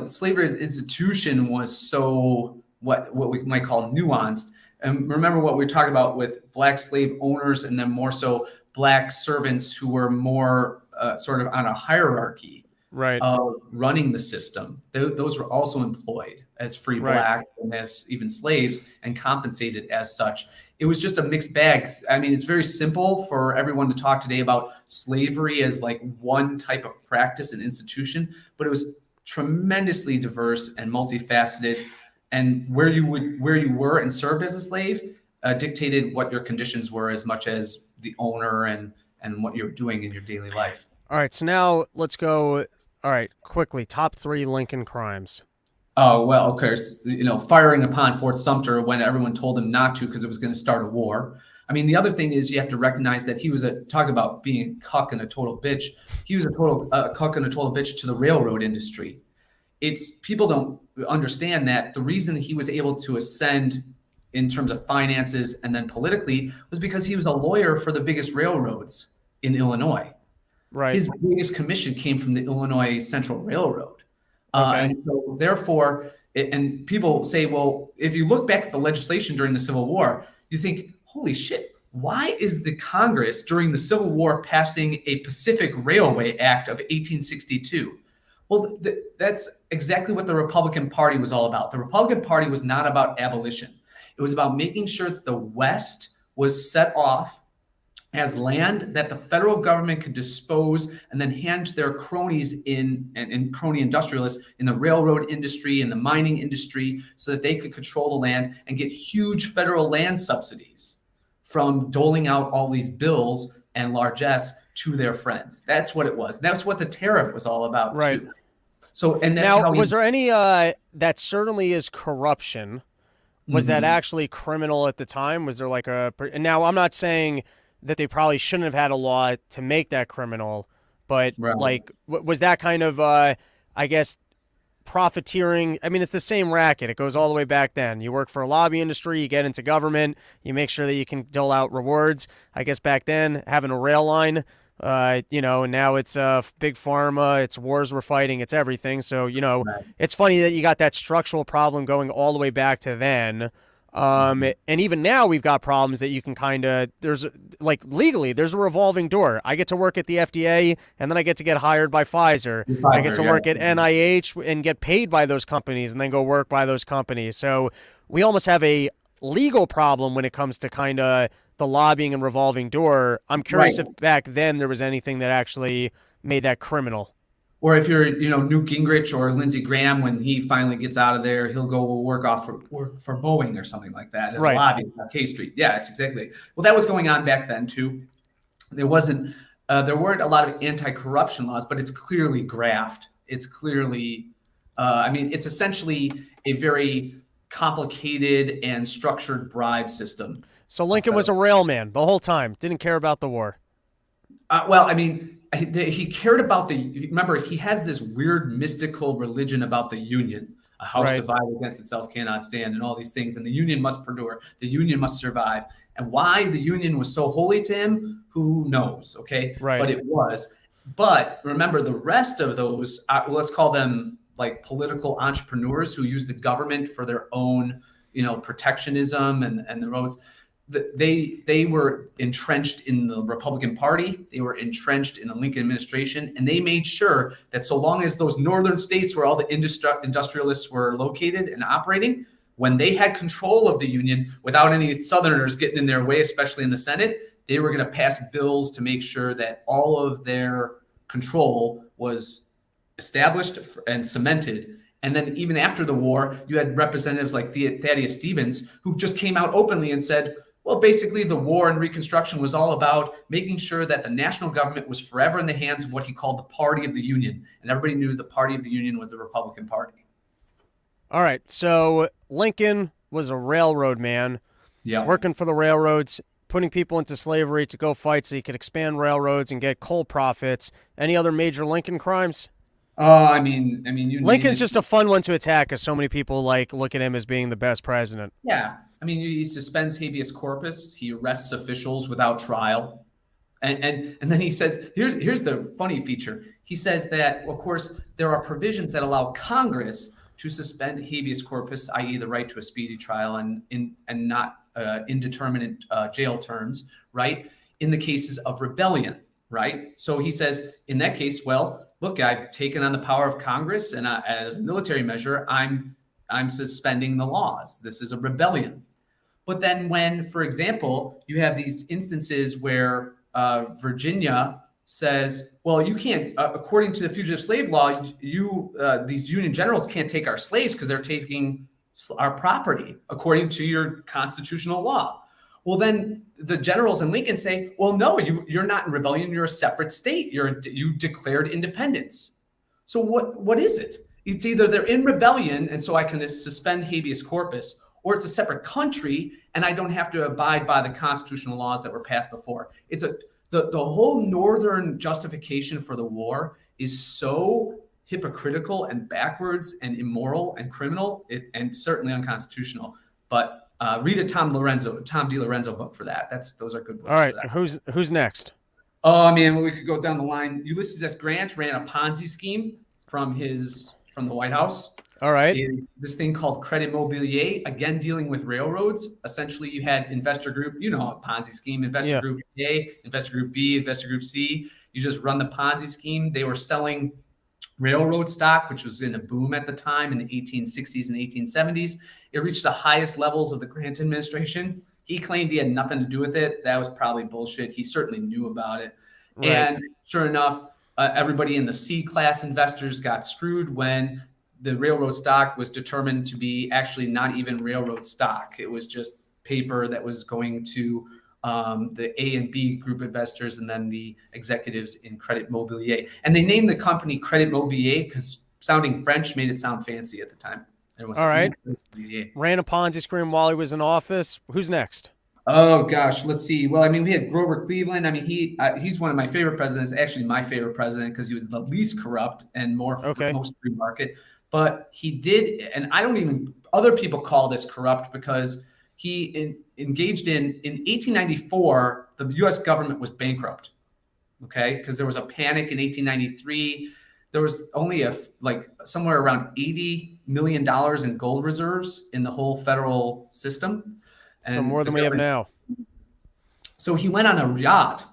slavery as an institution was so what we might call nuanced. And remember what we were talking about with black slave owners, and then more so black servants who were more sort of on a hierarchy. Running the system. Those were also employed as free black and as even slaves and compensated as such. It was just a mixed bag. I mean, it's very simple for everyone to talk today about slavery as like one type of practice and institution, but it was tremendously diverse and multifaceted. And where you were and served as a slave dictated what your conditions were as much as the owner and what you're doing in your daily life. All right, so now let's go. All right, quickly, top 3 Lincoln crimes. Oh, well, okay. Firing upon Fort Sumter when everyone told him not to because it was going to start a war. I mean, the other thing is you have to recognize that he was talk about being a cuck and a total bitch. He was a total cuck and a total bitch to the railroad industry. People don't understand that the reason he was able to ascend in terms of finances and then politically was because he was a lawyer for the biggest railroads in Illinois. His biggest commission came from the Illinois Central Railroad. And so therefore, and people say, well, if you look back at the legislation during the Civil War, you think, holy shit, why is the Congress during the Civil War passing a Pacific Railway Act of 1862? Well, that's exactly what the Republican Party was all about. The Republican Party was not about abolition. It was about making sure that the West was set off as land that the federal government could dispose and then hand to their cronies and crony industrialists in the railroad industry and the mining industry so that they could control the land and get huge federal land subsidies from doling out all these bills and largesse to their friends. That's what it was. That's what the tariff was all about too. So, and that's now, was there any, that certainly is corruption. Was that actually criminal at the time? Was there like and now I'm not saying that they probably shouldn't have had a law to make that criminal, but like, was that kind of, I guess, profiteering? I mean, it's the same racket. It goes all the way back then. You work for a lobby industry, you get into government, you make sure that you can dole out rewards. I guess back then, having a rail line, and now it's big pharma, it's wars we're fighting, it's everything. So, it's funny that you got that structural problem going all the way back to then. And even now we've got problems that you can there's like legally there's a revolving door. I get to work at the FDA and then I get to get hired by Pfizer. I get to work at NIH and get paid by those companies and then go work by those companies. So we almost have a legal problem when it comes to kind of the lobbying and revolving door. I'm curious Right. if back then there was anything that actually made that criminal. Or if you're, Newt Gingrich or Lindsey Graham, when he finally gets out of there, he'll go work for Boeing or something like that as a Right. lobbyist on K Street. Yeah, it's exactly. Well, that was going on back then too. There weren't a lot of anti-corruption laws, but it's clearly graft. It's clearly, it's essentially a very complicated and structured bribe system. So Lincoln was a railman the whole time, didn't care about the war. He cared about remember, he has this weird mystical religion about the Union. A house Right. divided against itself cannot stand, and all these things. And the Union must endure. The Union must survive. And why the Union was so holy to him, who knows? Okay. Right. But it was. But remember, the rest of those, let's call them like political entrepreneurs who use the government for their own, protectionism and the roads. They were entrenched in the Republican Party. They were entrenched in the Lincoln administration, and they made sure that so long as those northern states where all the industrialists were located and operating, when they had control of the Union without any Southerners getting in their way, especially in the Senate, they were going to pass bills to make sure that all of their control was established and cemented. And then even after the war, you had representatives like Thaddeus Stevens, who just came out openly and said, well, basically, the war and Reconstruction was all about making sure that the national government was forever in the hands of what he called the party of the Union. And everybody knew the party of the Union was the Republican Party. All right. So Lincoln was a railroad man, working for the railroads, putting people into slavery to go fight so he could expand railroads and get coal profits. Any other major Lincoln crimes? Lincoln's just a fun one to attack because so many people look at him as being the best president. Yeah. He suspends habeas corpus. He arrests officials without trial. And then he says, here's the funny feature. He says that, of course, there are provisions that allow Congress to suspend habeas corpus, i.e. the right to a speedy trial and not indeterminate jail terms, right? In the cases of rebellion, right? So he says, in that case, well, look, I've taken on the power of Congress, and as a military measure, I'm suspending the laws. This is a rebellion. But then when, for example, you have these instances where Virginia says, well, you can't, according to the fugitive slave law, these Union generals can't take our slaves because they're taking our property according to your constitutional law. Well, then the generals in Lincoln say, well, no, you're not in rebellion. You're a separate state. You declared independence. So what is it? It's either they're in rebellion, and so I can suspend habeas corpus, or it's a separate country, and I don't have to abide by the constitutional laws that were passed before. The whole Northern justification for the war is so hypocritical and backwards and immoral and criminal, and certainly unconstitutional. But read a Tom DiLorenzo book for that. Those are good books. All right, for that. who's next? Oh, we could go down the line. Ulysses S. Grant ran a Ponzi scheme from the White House. All right. This thing called Credit Mobilier, again, dealing with railroads. Essentially, you had investor group, a Ponzi scheme, investor group A, investor group B, investor group C. You just run the Ponzi scheme. They were selling railroad stock, which was in a boom at the time in the 1860s and 1870s. It reached the highest levels of the Grant administration. He claimed he had nothing to do with it. That was probably bullshit. He certainly knew about it. Right. And sure enough, everybody in the C-class investors got screwed when the railroad stock was determined to be actually not even railroad stock. It was just paper that was going to the A and B group investors and then the executives in Credit Mobilier. And they named the company Credit Mobilier because sounding French made it sound fancy at the time. All right. Ran a Ponzi scheme while he was in office. Who's next? Oh, gosh. Let's see. Well, we had Grover Cleveland. He's one of my favorite presidents, actually my favorite president because he was the least corrupt and most free market. But he did, and other people call this corrupt because he engaged in 1894, the U.S. government was bankrupt, okay? Because there was a panic in 1893. There was only somewhere around $80 million in gold reserves in the whole federal system. And so more than we have now. So he went on a yacht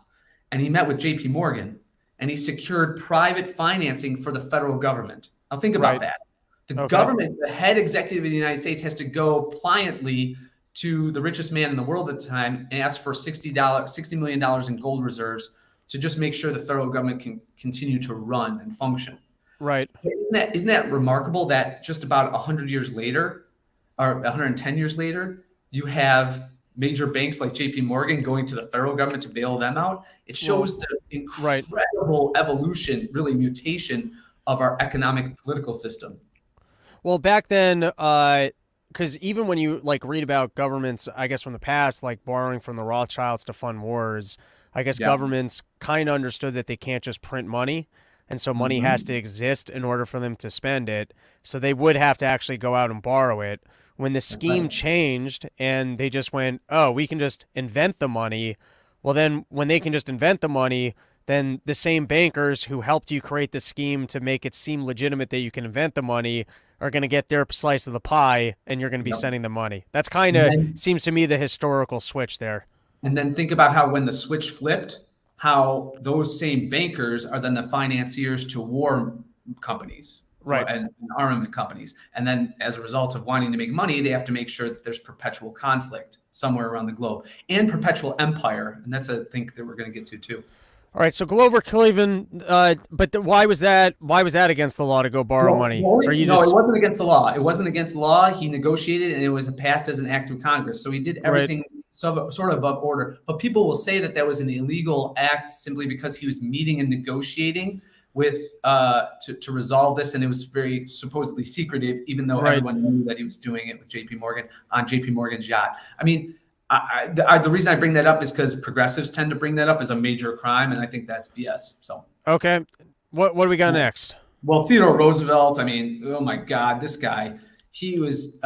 and he met with J.P. Morgan and he secured private financing for the federal government. Now think about that. The government, the head executive of the United States has to go pliantly to the richest man in the world at the time and asked for $60 million in gold reserves to just make sure the federal government can continue to run and function. Right. Isn't that remarkable that just about 100 years later, or 110 years later, you have major banks like JP Morgan going to the federal government to bail them out? It shows the incredible evolution, really mutation of our economic political system. Well, back then, because even when you like read about governments, I guess from the past, like borrowing from the Rothschilds to fund wars, I guess governments kind of understood that they can't just print money. And so money has to exist in order for them to spend it. So they would have to actually go out and borrow it. When the scheme changed and they just went, oh, we can just invent the money. Well, then when they can just invent the money, then the same bankers who helped you create the scheme to make it seem legitimate that you can invent the money are going to get their slice of the pie, and you're going to be sending the money. That's kind of, seems to me, the historical switch there. And then think about how when the switch flipped, how those same bankers are then the financiers to war companies and armament companies. And then as a result of wanting to make money, they have to make sure that there's perpetual conflict somewhere around the globe and perpetual empire. And that's a thing that we're going to get to too. All right, so Glover Cleveland, but why was that? Why was that against the law to go borrow money? It wasn't against the law. It wasn't against the law. He negotiated, and it was passed as an act through Congress. So he did everything sort of above order. But people will say that was an illegal act simply because he was meeting and negotiating with to resolve this, and it was very supposedly secretive, even though everyone knew that he was doing it with JP Morgan on JP Morgan's yacht. I mean. The reason I bring that up is because progressives tend to bring that up as a major crime, and I think that's BS. So okay, what do we got next? Well, Theodore Roosevelt. I mean, oh my God, this guy. He was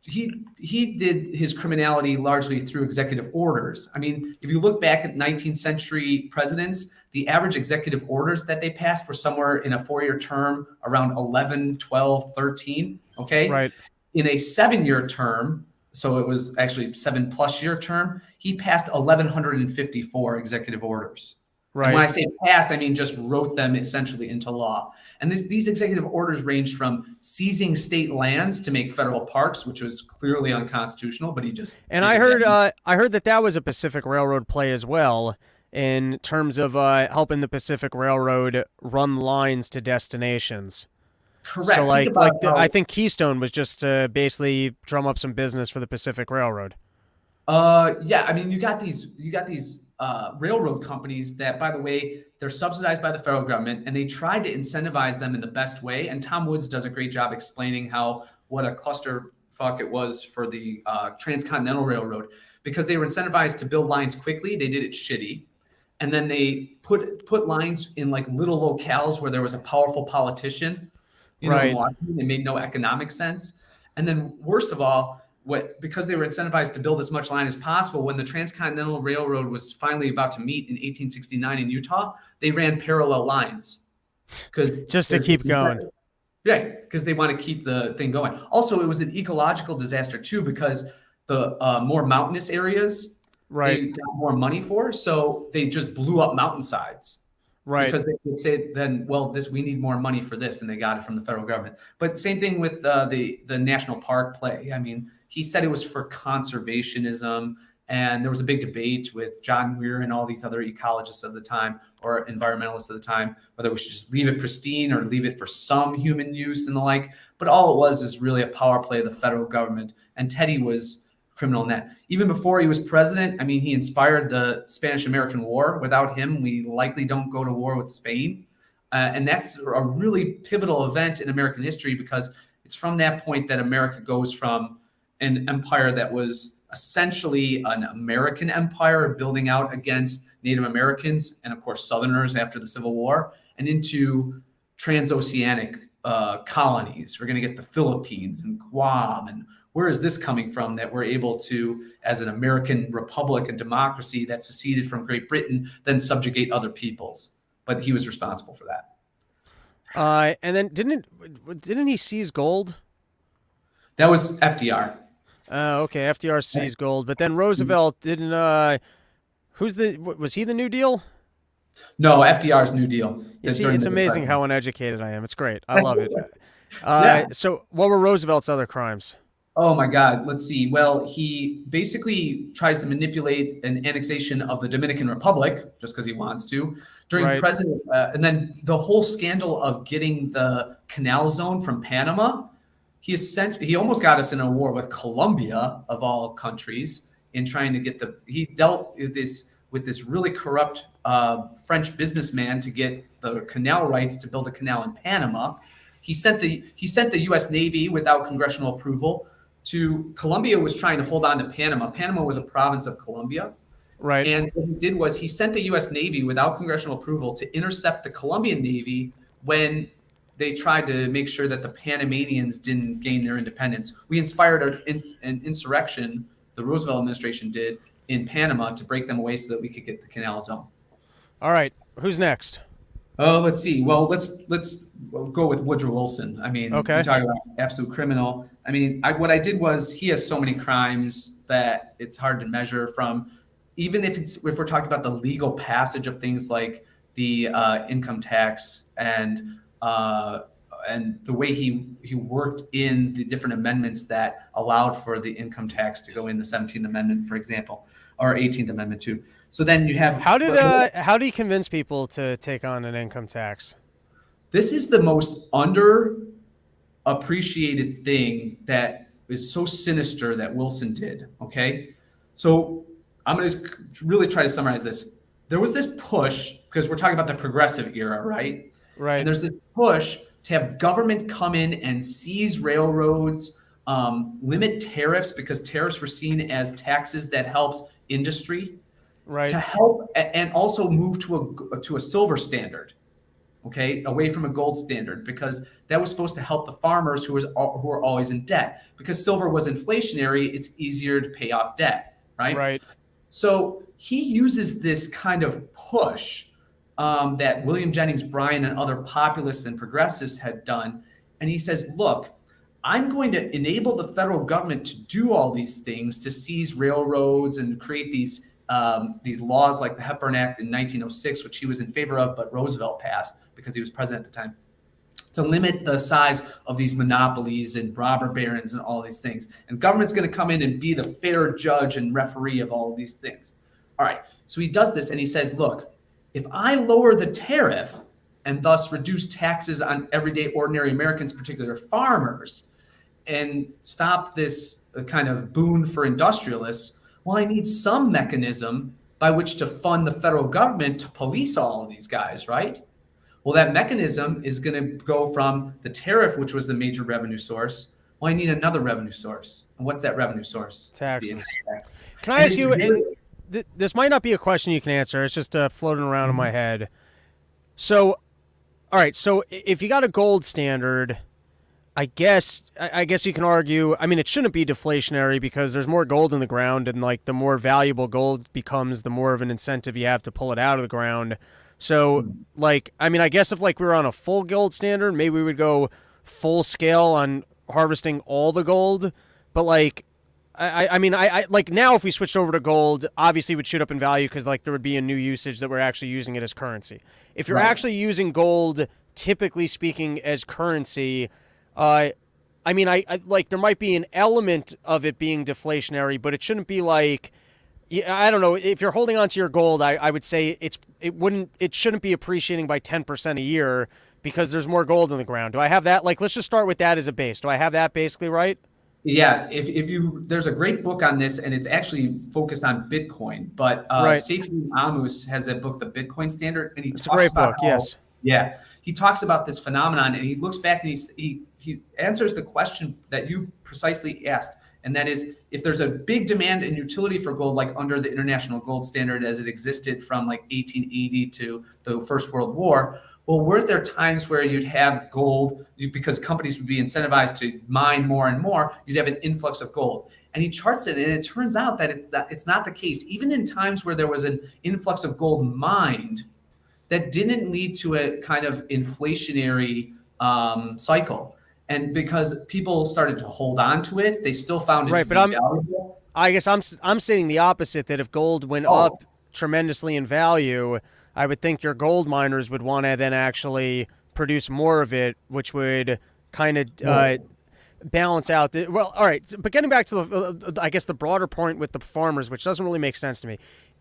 he did his criminality largely through executive orders. I mean, if you look back at 19th century presidents, the average executive orders that they passed were somewhere in a 4-year term around 11, 12, 13. Okay, right. In a 7-year term. So it was actually 7+ year term. He passed 1,154 executive orders. Right. And when I say passed, I mean just wrote them essentially into law. And these executive orders ranged from seizing state lands to make federal parks, which was clearly unconstitutional, but he just. And I heard that was a Pacific Railroad play as well, in terms of helping the Pacific Railroad run lines to destinations. Correct. So I think Keystone was just to basically drum up some business for the Pacific Railroad. Yeah. I mean, you got these railroad companies that, by the way, they're subsidized by the federal government, and they tried to incentivize them in the best way. And Tom Woods does a great job explaining what a clusterfuck it was for the Transcontinental Railroad, because they were incentivized to build lines quickly. They did it shitty. And then they put lines in like little locales where there was a powerful politician. In Washington, it made no economic sense. And then worst of all, because they were incentivized to build as much line as possible, when the Transcontinental Railroad was finally about to meet in 1869 in Utah, they ran parallel lines. Just to keep going. Right, because they want to keep the thing going. Also, it was an ecological disaster too, because the more mountainous areas, they got more money for, so they just blew up mountainsides. Right. Because they would say then, well, we need more money for this, and they got it from the federal government. But same thing with the national park play. I mean, he said it was for conservationism, and there was a big debate with John Muir and all these other ecologists of the time, or environmentalists of the time, whether we should just leave it pristine or leave it for some human use and the like. But all it was is really a power play of the federal government, and Teddy was criminal in that. Even before he was president, I mean, he inspired the Spanish-American War. Without him, we likely don't go to war with Spain. And that's a really pivotal event in American history, because it's from that point that America goes from an empire that was essentially an American empire building out against Native Americans and, of course, Southerners after the Civil War, and into transoceanic colonies. We're going to get the Philippines and Guam, and where is this coming from that we're able to, as an American republic and democracy that seceded from Great Britain, then subjugate other peoples? But he was responsible for that. And then didn't he seize gold? That was FDR. Okay, FDR seized gold, but then Roosevelt didn't. Was he the New Deal? No, FDR's New Deal. You see, it's amazing how uneducated I am. It's great. I love it. So what were Roosevelt's other crimes? Oh my God. Let's see. Well, he basically tries to manipulate an annexation of the Dominican Republic just because he wants to during Right. president, and then the whole scandal of getting the canal zone from Panama. He almost got us in a war with Colombia of all countries in trying to get he dealt with this really corrupt French businessman to get the canal rights to build a canal in Panama. He sent the U.S. Navy without congressional approval to Colombia. Was trying to hold on to Panama. Panama was a province of Colombia. Right. And what he did was he sent the U.S. Navy without congressional approval to intercept the Colombian Navy when they tried to make sure that the Panamanians didn't gain their independence. We inspired an insurrection, the Roosevelt administration did, in Panama to break them away so that we could get the canal zone. All right. Who's next? Oh, let's see. Well, let's go with Woodrow Wilson. I mean, Okay. we talk about absolute criminal. I mean, what I did was he has so many crimes that it's hard to measure from. Even if we're talking about the legal passage of things like the income tax and the way he worked in the different amendments that allowed for the income tax to go in the 17th Amendment, for example, or 18th Amendment too. So then you have How did he convince people to take on an income tax? this is the most underappreciated thing that is so sinister that Wilson did. Okay, so I'm going to really try to summarize this. There was this push because we're talking about the progressive era, right? Right. And there's this push to have government come in and seize railroads, limit tariffs because tariffs were seen as taxes that helped industry, Right. to help and also move to a silver standard, okay, away from a gold standard, because that was supposed to help the farmers who are always in debt. Because silver was inflationary, it's easier to pay off debt, right? Right. So he uses this kind of push that William Jennings Bryan and other populists and progressives had done. And he says, look, I'm going to enable the federal government to do all these things, to seize railroads and create these laws like the Hepburn Act in 1906, which he was in favor of, but Roosevelt passed because he was president at the time, to limit the size of these monopolies and robber barons and all these things. And government's going to come in and be the fair judge and referee of all of these things. All right, so he does this and he says, look, if I lower the tariff and thus reduce taxes on everyday ordinary Americans, particularly farmers, and stop this kind of boon for industrialists, well, I need some mechanism by which to fund the federal government to police all of these guys, right? Well, that mechanism is going to go from the tariff, which was the major revenue source. Well, I need another revenue source. And what's that revenue source? Taxes. Tax. Can I ask you, this might not be a question you can answer. It's just floating around in my head. So, all right. So if you got a gold standard, I guess you can argue, I mean, it shouldn't be deflationary because there's more gold in the ground, and like the more valuable gold becomes, the more of an incentive you have to pull it out of the ground. So like, I mean, I guess if like we were on a full gold standard, maybe we would go full scale on harvesting all the gold. But like, I mean, like now if we switched over to gold, obviously it would shoot up in value because like there would be a new usage that we're actually using it as currency. If you're actually using gold, typically speaking, as currency, I mean, I like there might be an element of it being deflationary, but it shouldn't be like, I don't know. If you're holding on to your gold, I would say it shouldn't be appreciating by 10% a year because there's more gold in the ground. Do I have that? Like, let's just start with that as a base. Do I have that basically right? Yeah, there's a great book on this, and it's actually focused on Bitcoin. But Seyfi Amus has a book, The Bitcoin Standard, and It's a great book. Yes. Yeah, he talks about this phenomenon, and he looks back and he answers the question that you precisely asked, and that is, if there's a big demand and utility for gold, like under the International Gold Standard as it existed from like 1880 to the First World War. Well, weren't there times where you'd have gold because companies would be incentivized to mine more and more? You'd have an influx of gold. And he charts it, and it turns out that it's not the case. Even in times where there was an influx of gold mined, that didn't lead to a kind of inflationary cycle. And because people started to hold on to it, they still found it to be valuable. I guess I'm stating the opposite, that if gold went up tremendously in value, I would think your gold miners would want to then actually produce more of it, which would kind of balance out the, well, all right, but getting back to the I guess the broader point with the farmers, which doesn't really make sense to me.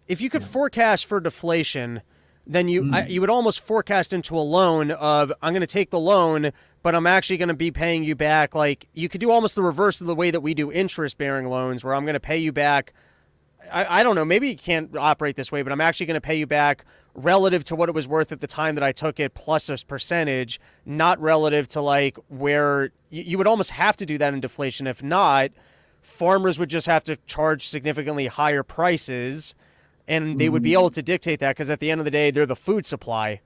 If you could forecast for deflation, then you would almost forecast into a loan of, I'm going to take the loan, but I'm actually going to be paying you back. Like, you could do almost the reverse of the way that we do interest bearing loans, where I'm going to pay you back. I don't know, maybe you can't operate this way, but I'm actually going to pay you back relative to what it was worth at the time that I took it, plus a percentage, not relative to like where you would almost have to do that in deflation. If not, farmers would just have to charge significantly higher prices, and they would be able to dictate that, because at the end of the day, they're the food supply.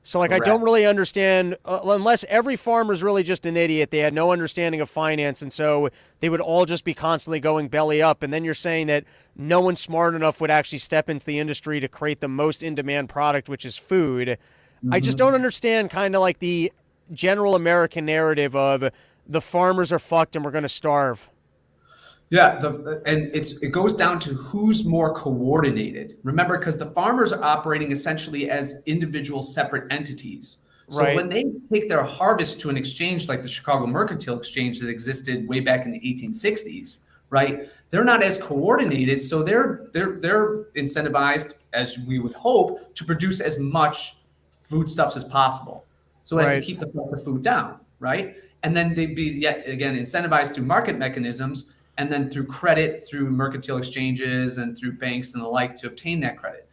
So, like, Correct. I don't really understand, unless every farmer's really just an idiot. They had no understanding of finance, and so they would all just be constantly going belly up. And then you're saying that no one smart enough would actually step into the industry to create the most in-demand product, which is food. I just don't understand kind of like the general American narrative of the farmers are fucked and we're going to starve. Yeah, and it goes down to who's more coordinated. Remember, because the farmers are operating essentially as individual separate entities. So Right. when they take their harvest to an exchange like the Chicago Mercantile Exchange that existed way back in the 1860s, right? They're not as coordinated, so they're incentivized, as we would hope, to produce as much foodstuffs as possible, so as to Right. keep the price of food down, right? And then they'd be yet again incentivized through market mechanisms, and then through credit, through mercantile exchanges, and through banks and the like to obtain that credit.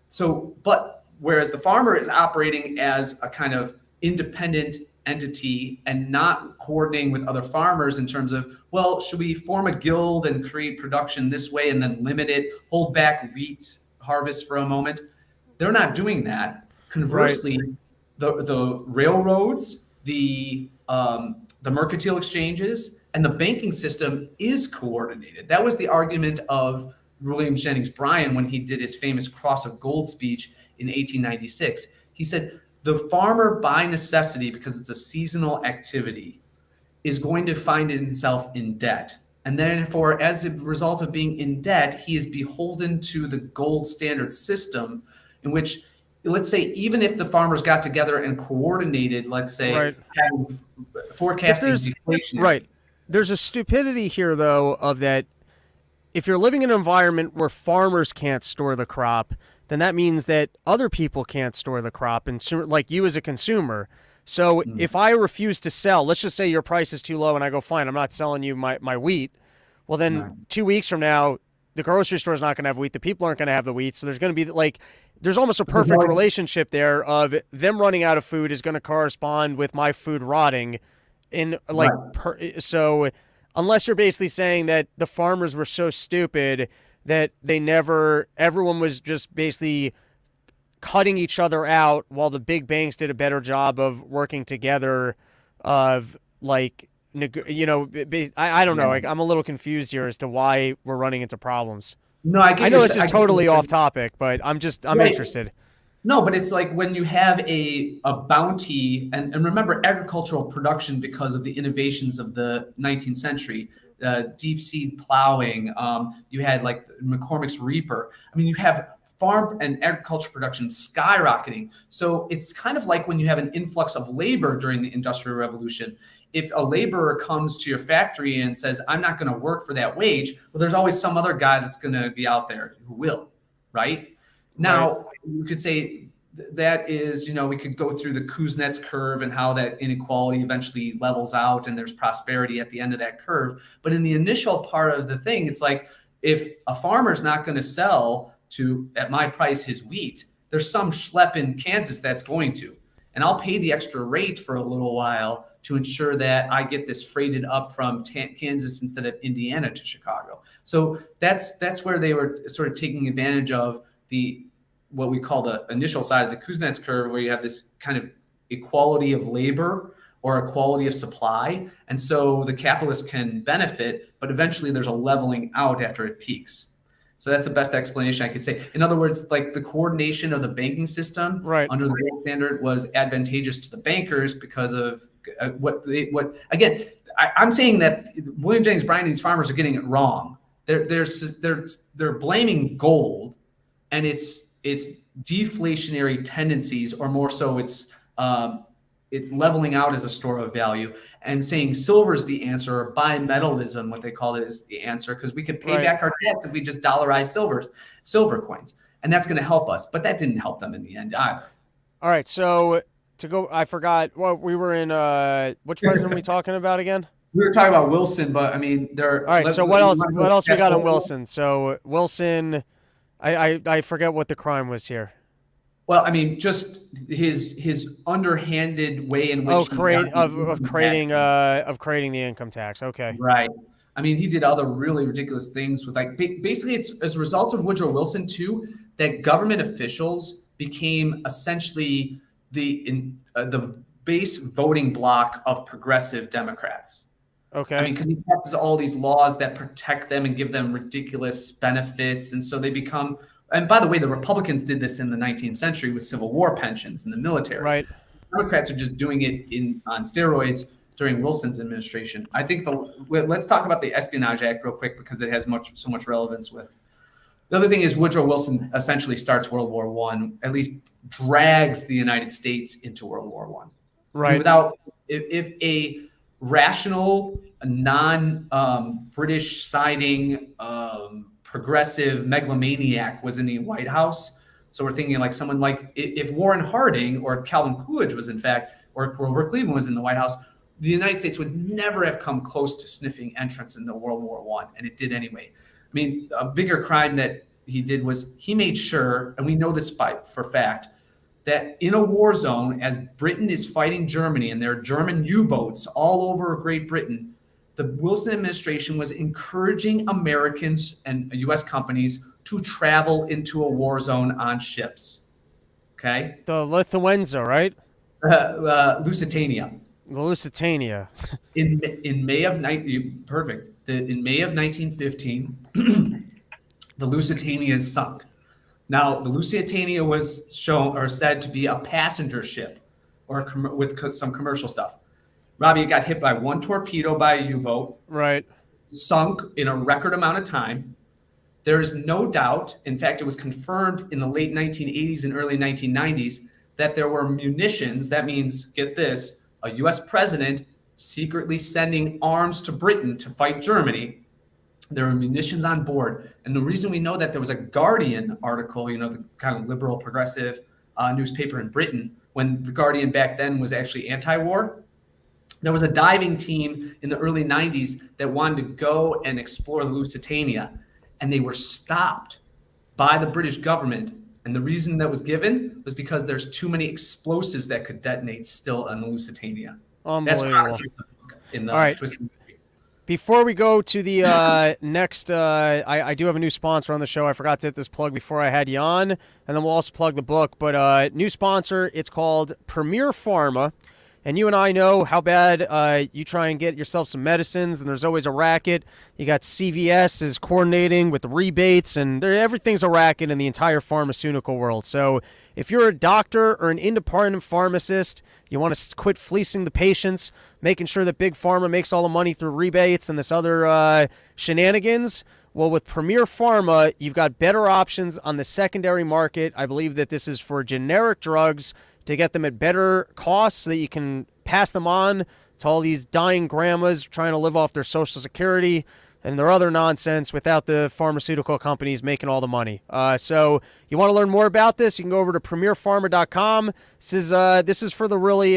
So, but whereas the farmer is operating as a kind of independent entity and not coordinating with other farmers in terms of, well, should we form a guild and create production this way and then limit it, hold back wheat harvest for a moment? They're not doing that. Conversely, the railroads, the mercantile exchanges, and the banking system is coordinated. That was the argument of William Jennings Bryan when he did his famous Cross of Gold speech in 1896. He said, the farmer by necessity, because it's a seasonal activity, is going to find himself in debt. And therefore, as a result of being in debt, he is beholden to the gold standard system in which, let's say, even if the farmers got together and coordinated, let's say, Right. having forecasting deflation. Right. There's a stupidity here, though, of that if you're living in an environment where farmers can't store the crop, then that means that other people can't store the crop, and like you as a consumer. So if I refuse to sell, let's just say your price is too low and I go, fine, I'm not selling you my wheat. Well, then 2 weeks from now, the grocery store is not going to have wheat. The people aren't going to have the wheat. So there's going to be like, there's almost a perfect relationship there of them running out of food is going to correspond with my food rotting. In like, so unless you're basically saying that the farmers were so stupid that everyone was just basically cutting each other out while the big banks did a better job of working together, of like, I don't know. Like, I'm a little confused here as to why we're running into problems. No, I know this is totally off topic, but I'm Right. interested. No, but it's like when you have a bounty, and remember agricultural production, because of the innovations of the 19th century, deep seed plowing, you had like McCormick's Reaper. I mean, you have farm and agriculture production skyrocketing. So it's kind of like when you have an influx of labor during the Industrial Revolution. If a laborer comes to your factory and says, I'm not going to work for that wage, well, there's always some other guy that's going to be out there who will, right? Now, you could say that is, we could go through the Kuznets curve and how that inequality eventually levels out and there's prosperity at the end of that curve. But in the initial part of the thing, it's like, if a farmer's not going to sell at my price his wheat, there's some schlep in Kansas that's going to. And I'll pay the extra rate for a little while to ensure that I get this freighted up from Kansas instead of Indiana to Chicago. So that's where they were sort of taking advantage of what we call the initial side of the Kuznets curve, where you have this kind of equality of labor or equality of supply. And so the capitalist can benefit, but eventually there's a leveling out after it peaks. So that's the best explanation I could say. In other words, like the coordination of the banking system under the gold standard was advantageous to the bankers because of I'm saying that William Jennings Bryan and these farmers are getting it wrong. They're blaming gold and its deflationary tendencies, or more so its it's leveling out as a store of value, and saying silver is the answer, or bimetallism, what they call it, is the answer, because we could pay back our debts if we just dollarize silver coins, and that's going to help us. But that didn't help them in the end either. All right, so to go, I forgot what we were in. Which president are we talking about again? We were talking about Wilson, but I mean, all right. So what else? What else we got on Wilson? So Wilson, I forget what the crime was here. Well, I mean, just his underhanded way in which creating the income tax. Okay. Right. I mean, he did other really ridiculous things with, like, basically it's as a result of Woodrow Wilson too, that government officials became essentially the base voting bloc of progressive Democrats. Okay. I mean, because he passes all these laws that protect them and give them ridiculous benefits. And so they become, and by the way, the Republicans did this in the 19th century with Civil War pensions in the military. Right. Democrats are just doing it on steroids during Wilson's administration. I think let's talk about the Espionage Act real quick, because it has so much relevance with. The other thing is Woodrow Wilson essentially starts World War I, at least drags the United States into World War I. Right. Without, if a rational, non-British siding, progressive megalomaniac was in the White House, so we're thinking like someone like if Warren Harding or Calvin Coolidge was, in fact, or Grover Cleveland was in the White House, the United States would never have come close to sniffing entrance into World War I, and it did anyway. I mean, a bigger crime that he did was he made sure, and we know this for fact, that in a war zone, as Britain is fighting Germany and there are German U-boats all over Great Britain, the Wilson administration was encouraging Americans and U.S. companies to travel into a war zone on ships. Okay? The Lithuania, right? Lusitania. The Lusitania. In May of 1915, the Lusitania is sunk. Now, the Lusitania was said to be a passenger ship, or with some commercial stuff. Robbie, it got hit by one torpedo by a U-boat. Right. Sunk in a record amount of time. There is no doubt, in fact, it was confirmed in the late 1980s and early 1990s, that there were munitions. That means, get this, a U.S. president secretly sending arms to Britain to fight Germany. There were munitions on board. And the reason we know that, there was a Guardian article, the kind of liberal progressive newspaper in Britain, when the Guardian back then was actually anti-war. There was a diving team in the early 90s that wanted to go and explore the Lusitania, and they were stopped by the British government. And the reason that was given was because there's too many explosives that could detonate still on the Lusitania. Unbelievable. That's in the All right. twisted. Before we go to the next, I do have a new sponsor on the show. I forgot to hit this plug before I had you on, and then we'll also plug the book. But new sponsor, it's called Premier Pharma. And you and I know how bad you try and get yourself some medicines, and there's always a racket. You got CVS is coordinating with the rebates, and everything's a racket in the entire pharmaceutical world. So if you're a doctor or an independent pharmacist, you want to quit fleecing the patients, making sure that Big Pharma makes all the money through rebates and this other shenanigans. Well, with Premier Pharma, you've got better options on the secondary market. I believe that this is for generic drugs to get them at better costs so that you can pass them on to all these dying grandmas trying to live off their Social Security and their other nonsense without the pharmaceutical companies making all the money. So you want to learn more about this, you can go over to premierpharma.com. This is for the really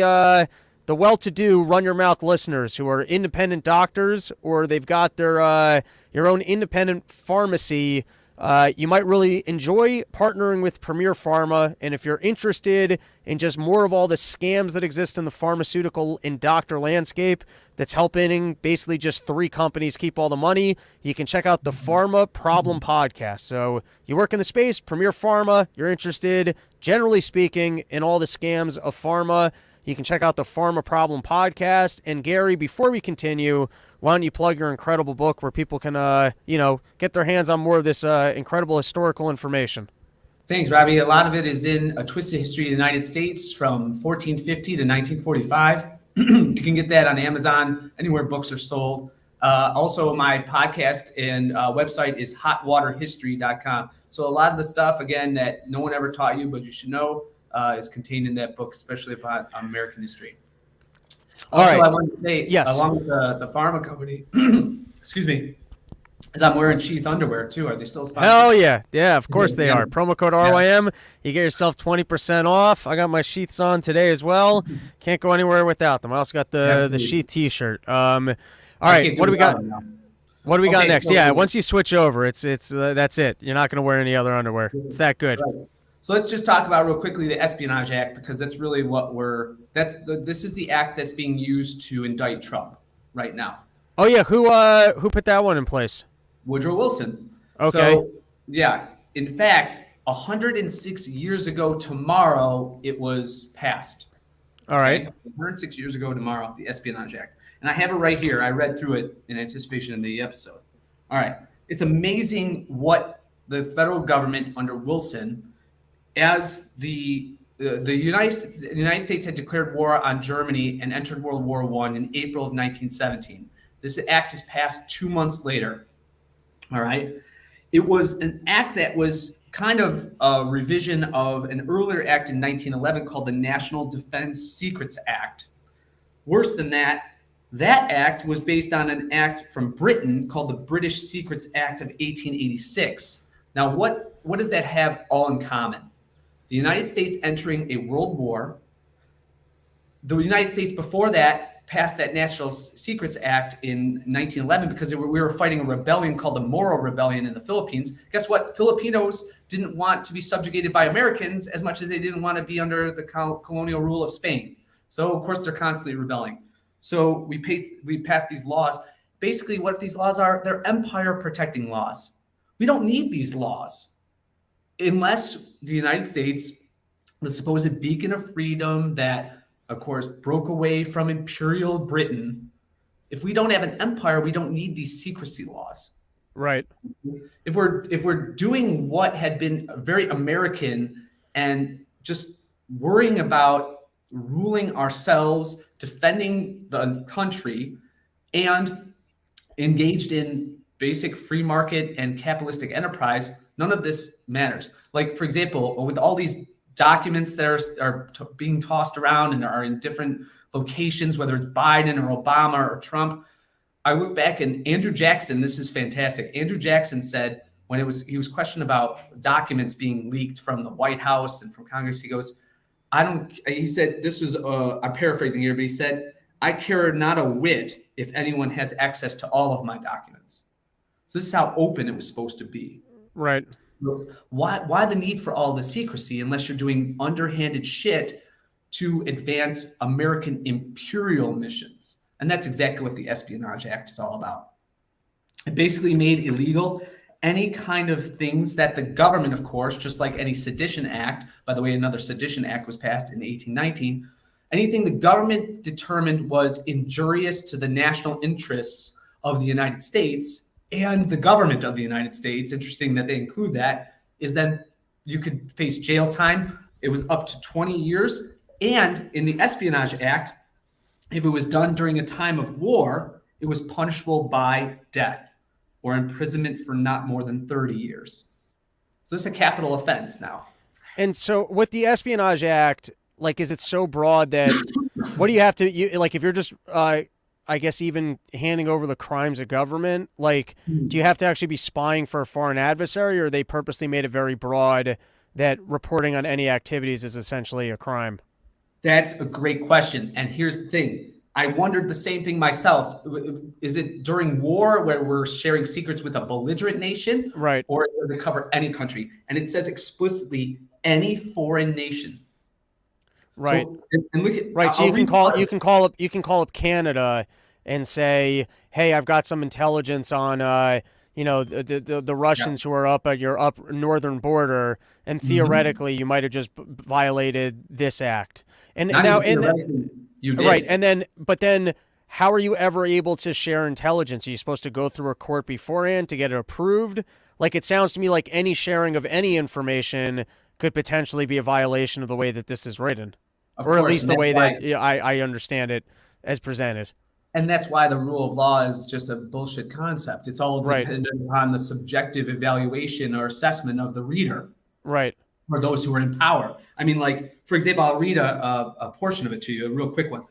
the well-to-do run-your-mouth listeners who are independent doctors, or they've got their your own independent pharmacy. You might really enjoy partnering with Premier Pharma, and if you're interested in just more of all the scams that exist in the pharmaceutical and doctor landscape that's helping basically just 3 companies keep all the money, you can check out the Pharma Problem Podcast. So you work in the space, Premier Pharma, you're interested, generally speaking, in all the scams of pharma, you can check out the Pharma Problem Podcast. And Gary, before we continue, why don't you plug your incredible book where people can, get their hands on more of this incredible historical information? Thanks, Robbie. A lot of it is in A Twisted History of the United States from 1450 to 1945. You can get that on Amazon, anywhere books are sold. Also, my podcast and website is hotwaterhistory.com. So a lot of the stuff, again, that no one ever taught you, but you should know, is contained in that book, especially about American history. Also, right. I want to say, Yes. along with the pharma company, excuse me, is I'm wearing Sheath underwear too. Are they still sponsored? Hell yeah. Yeah, of course they Yeah. are. Promo code RYM. You get yourself 20% off. I got my sheaths on today as well. Can't go anywhere without them. I also got the Absolutely. sheath t-shirt. All right, what do we got? What do we got Okay, next? so- Yeah, once you switch over, it's that's it. You're not going to wear any other underwear. It's that good. Right. So let's just talk about real quickly the Espionage Act, because that's really what this is the act that's being used to indict Trump right now. Oh yeah, who put that one in place? Woodrow Wilson. Okay. So, yeah, in fact, 106 years ago tomorrow, it was passed. All right. Okay? 106 years ago tomorrow, the Espionage Act. And I have it right here. I read through it in anticipation of the episode. All right. It's amazing what the federal government under Wilson, as the United States had declared war on Germany and entered World War I in April of 1917. This act is passed 2 months later. All right. It was an act that was kind of a revision of an earlier act in 1911 called the National Defense Secrets Act. Worse than that, that act was based on an act from Britain called the British Secrets Act of 1886. Now, what does that have all in common? The United States entering a world war. The United States before that passed that National Secrets Act in 1911 because we were fighting a rebellion called the Moro Rebellion in the Philippines. Guess what? Filipinos didn't want to be subjugated by Americans as much as they didn't want to be under the colonial rule of Spain. So, of course, they're constantly rebelling. So we passed these laws. Basically, what these laws are, they're empire protecting laws. We don't need these laws unless the United States, the supposed beacon of freedom that, of course, broke away from Imperial Britain. If we don't have an empire, we don't need these secrecy laws. Right. If we're doing what had been very American and just worrying about ruling ourselves, defending the country, and engaged in basic free market and capitalistic enterprise, none of this matters. Like, for example, with all these documents that are being tossed around and are in different locations, whether it's Biden or Obama or Trump, I look back and Andrew Jackson, this is fantastic. Andrew Jackson said when he was questioned about documents being leaked from the White House and from Congress, he goes, he said, this was, I'm paraphrasing here, but he said, I care not a whit if anyone has access to all of my documents. So this is how open it was supposed to be. Right. Why the need for all the secrecy unless you're doing underhanded shit to advance American imperial missions? And that's exactly what the Espionage Act is all about. It basically made illegal any kind of things that the government, of course, just like any sedition act, by the way, another sedition act was passed in 1819, anything the government determined was injurious to the national interests of the United States and the government of the United States, interesting that they include that, is then you could face jail time. It was up to 20 years. And in the Espionage Act, if it was done during a time of war, it was punishable by death or imprisonment for not more than 30 years. So it's a capital offense now. And so with the Espionage Act, like, is it so broad that what do you have to, like, if you're just, I guess, even handing over the crimes of government, like, do you have to actually be spying for a foreign adversary, or they purposely made it very broad that reporting on any activities is essentially a crime? That's a great question. And here's the thing. I wondered the same thing myself. Is it during war where we're sharing secrets with a belligerent nation? Right. Or does it cover any country? And it says explicitly any foreign nation. Right. So, and look at, right. So you can call up Canada and say, hey, I've got some intelligence on the Russians who are up at your northern border, and theoretically you might have just violated this act. And Not now you did. Right. But then how are you ever able to share intelligence? Are you supposed to go through a court beforehand to get it approved? Like, it sounds to me like any sharing of any information could potentially be a violation of the way that this is written, or at least the way that I understand it as presented. And that's why the rule of law is just a bullshit concept. It's all dependent on the subjective evaluation or assessment of the reader. Right. Or those who are in power. I mean, like, for example, I'll read a portion of it to you, a real quick one.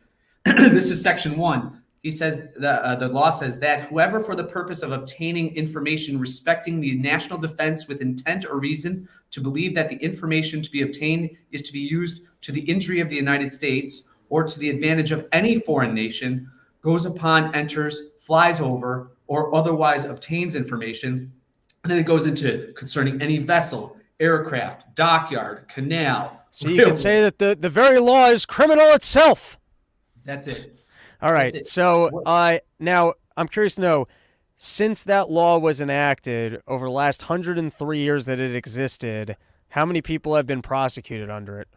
This is section 1. He says the law says that whoever, for the purpose of obtaining information respecting the national defense with intent or reason to believe that the information to be obtained is to be used to the injury of the United States or to the advantage of any foreign nation, goes upon, enters, flies over, or otherwise obtains information. And then it goes into concerning any vessel, aircraft, dockyard, canal. So you could say that the very law is criminal itself. That's it. All right. That's it. So now I'm curious to know, since that law was enacted over the last 103 years that it existed, how many people have been prosecuted under it?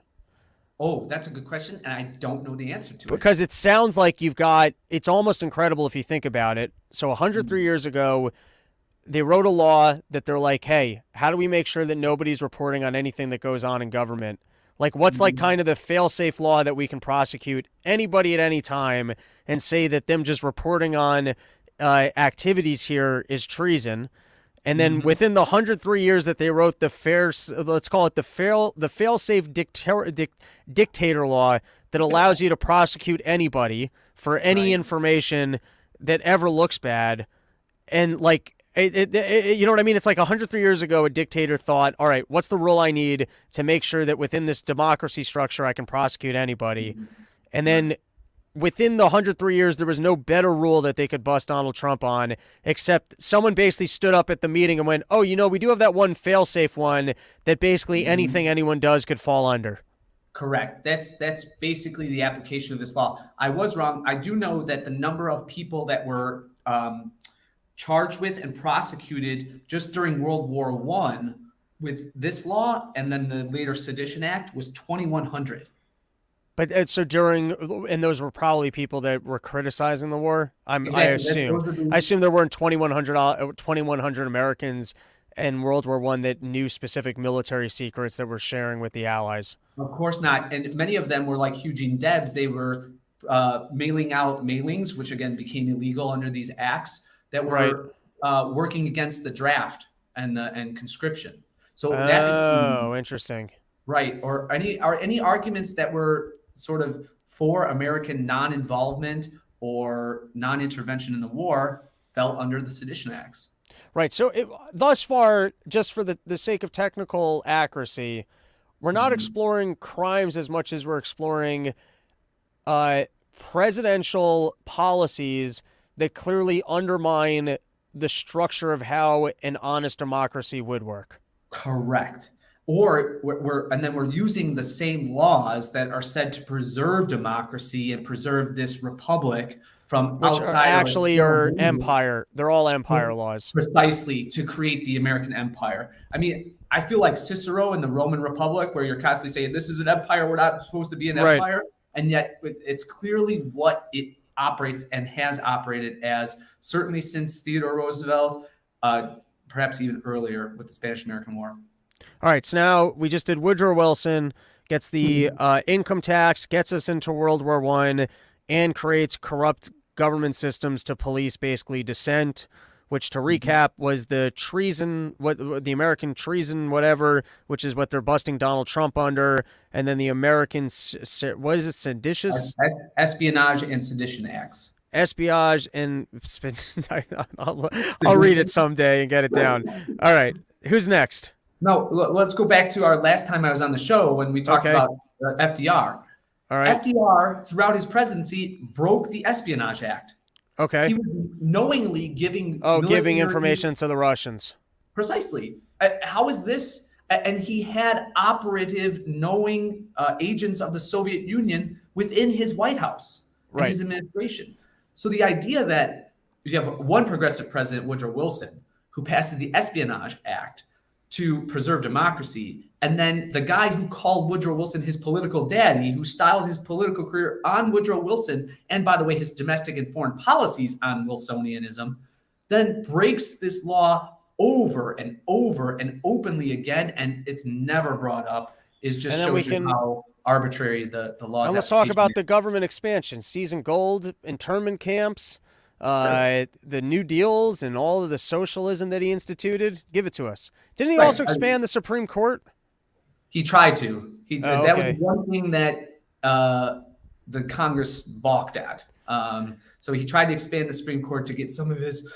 Oh, that's a good question, and I don't know the answer to it. Because it sounds like it's almost incredible if you think about it. So 103 years ago, they wrote a law that they're like, hey, how do we make sure that nobody's reporting on anything that goes on in government? Like, what's like kind of the fail-safe law that we can prosecute anybody at any time and say that them just reporting on activities here is treason? And then within the 103 years that they wrote let's call it the fail-safe dictator law that allows you to prosecute anybody for any information that ever looks bad. And like, you know what I mean? It's like 103 years ago, a dictator thought, all right, what's the rule I need to make sure that within this democracy structure, I can prosecute anybody? And then within the 103 years, there was no better rule that they could bust Donald Trump on, except someone basically stood up at the meeting and went, oh, we do have that one fail-safe one that basically anything anyone does could fall under. Correct. That's basically the application of this law. I was wrong. I do know that the number of people that were charged with and prosecuted just during World War I with this law and then the later Sedition Act was 2,100. But and those were probably people that were criticizing the war. Exactly. I assume there weren't 2,100 Americans in World War I that knew specific military secrets that were sharing with the Allies. Of course not. And many of them were like Eugene Debs. They were mailing out mailings, which again became illegal under these acts, that were working against the draft and conscription. So interesting. Right. Or any arguments that were sort of for American non-involvement or non-intervention in the war fell under the Sedition Acts. Right. So thus far, just for the sake of technical accuracy, we're not exploring crimes as much as we're exploring presidential policies that clearly undermine the structure of how an honest democracy would work. Correct. Or we're using the same laws that are said to preserve democracy and preserve this republic from outside. Actually, are empire. They're all empire laws. Precisely, to create the American empire. I mean, I feel like Cicero in the Roman Republic, where you're constantly saying, this is an empire, we're not supposed to be an empire. And yet it's clearly what it operates and has operated as, certainly since Theodore Roosevelt, perhaps even earlier with the Spanish-American War. All right, so now we just did Woodrow Wilson, gets the income tax, gets us into World War I, and creates corrupt government systems to police basically dissent, which, to recap, was the treason, the American treason, whatever, which is what they're busting Donald Trump under, and then the American, what is it, seditious? Espionage and Sedition Acts. Espionage and, I'll read it someday and get it down. All right, who's next? No, let's go back to our last time I was on the show when we talked about FDR. All right. FDR, throughout his presidency, broke the Espionage Act. Okay. He was knowingly giving information to the Russians. Precisely. How is this? And he had operative, knowing agents of the Soviet Union within his White House and his administration. So the idea that you have one progressive president, Woodrow Wilson, who passes the Espionage Act to preserve democracy, and then the guy who called Woodrow Wilson his political daddy, who styled his political career on Woodrow Wilson, and by the way, his domestic and foreign policies on Wilsonianism, then breaks this law over and over and openly again, and it's never brought up. Is just shows you how arbitrary the laws. And let's talk about the government expansion, seizing gold, internment camps, the New Deals, and all of the socialism that he instituted. Give it to us. Didn't he also expand the Supreme Court? He tried to. That was one thing that the Congress balked at. So he tried to expand the Supreme Court to get some of his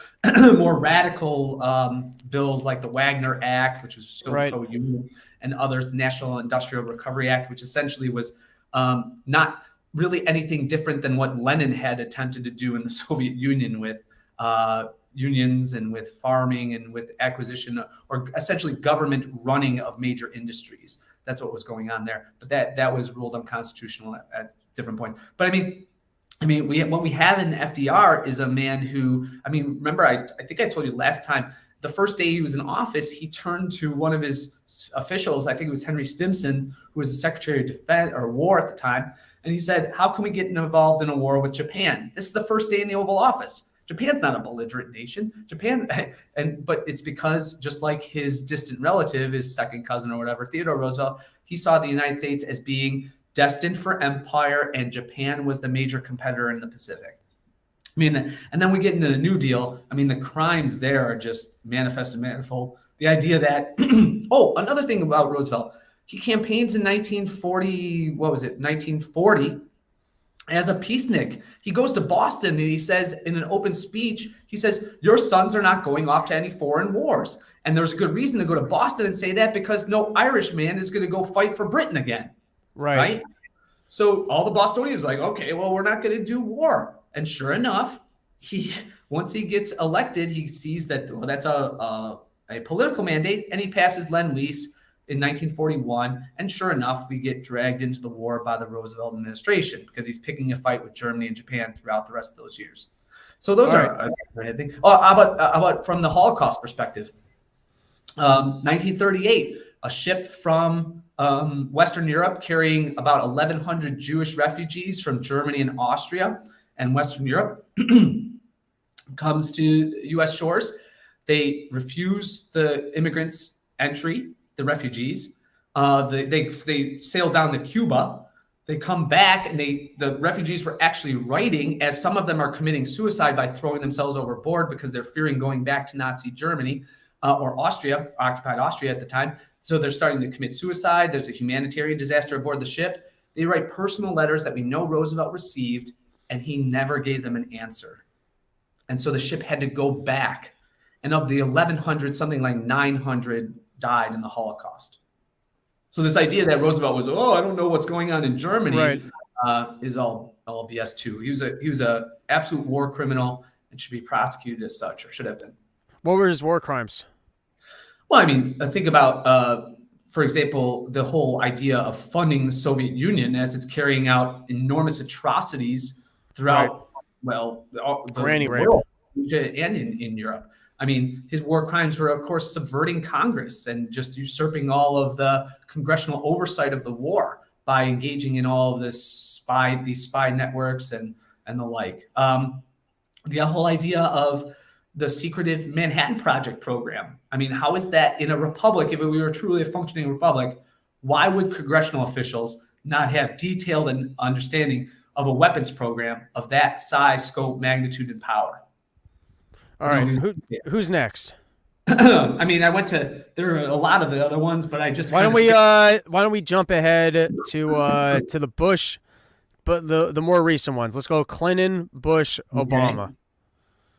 more radical bills, like the Wagner Act, which was so pro-union, and others, the National Industrial Recovery Act, which essentially was not really anything different than what Lenin had attempted to do in the Soviet Union with unions and with farming and with acquisition, or essentially government running of major industries. That's what was going on there. But that was ruled unconstitutional at different points. But I mean, what we have in FDR is a man who, remember, I think I told you last time, the first day he was in office, he turned to one of his officials, I think it was Henry Stimson, who was the Secretary of Defense or War at the time, and he said, how can we get involved in a war with Japan? This is the first day in the Oval Office. Japan's not a belligerent nation. But it's because, just like his distant relative, his second cousin or whatever, Theodore Roosevelt, he saw the United States as being destined for empire, and Japan was the major competitor in the Pacific. And then we get into the New Deal. The crimes there are just manifest and manifold. The idea that, another thing about Roosevelt, he campaigns in 1940 as a peacenik. He goes to Boston and he says in an open speech, he says, your sons are not going off to any foreign wars. And there's a good reason to go to Boston and say that, because no Irish man is going to go fight for Britain again. Right. So all the Bostonians are like, okay, well, we're not going to do war. And sure enough, once he gets elected, he sees that that's a political mandate, and he passes Lend-Lease in 1941. And sure enough, we get dragged into the war by the Roosevelt administration because he's picking a fight with Germany and Japan throughout the rest of those years. So those are, how about from the Holocaust perspective? 1938, a ship from Western Europe carrying about 1,100 Jewish refugees from Germany and Austria and Western Europe comes to U.S. shores. They refuse the immigrants' entry, the refugees. They sail down to Cuba. They come back, and the refugees were actually writing, as some of them are committing suicide by throwing themselves overboard because they're fearing going back to Nazi Germany or Austria, occupied Austria at the time. So they're starting to commit suicide. There's a humanitarian disaster aboard the ship. They write personal letters that we know Roosevelt received, and he never gave them an answer. And so the ship had to go back. And of the 1,100, something like 900 died in the Holocaust. So this idea that Roosevelt was, I don't know what's going on in Germany, is all BS too. He was a absolute war criminal and should be prosecuted as such, or should have been. What were his war crimes? Well, think about, for example, the whole idea of funding the Soviet Union as it's carrying out enormous atrocities throughout, the world and in Europe. His war crimes were, of course, subverting Congress and just usurping all of the congressional oversight of the war by engaging in all of these spy networks and the like. The whole idea of the secretive Manhattan Project program. How is that in a republic? If we were truly a functioning republic, why would congressional officials not have detailed understanding of a weapons program of that size, scope, magnitude, and power? All right. Who's next? I went to, there are a lot of the other ones, but I just why don't we jump ahead to the Bush, but the more recent ones. Let's go Clinton, Bush, Obama.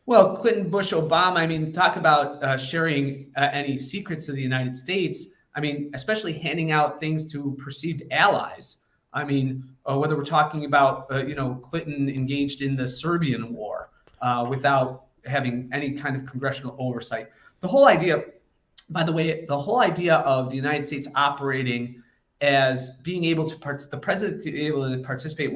Well, Clinton, Bush, Obama, talk about sharing any secrets of the United States. Especially handing out things to perceived allies. Whether we're talking about, Clinton engaged in the Serbian war without having any kind of congressional oversight. The whole idea, by the way, of the United States operating as being able to the president to be able to participate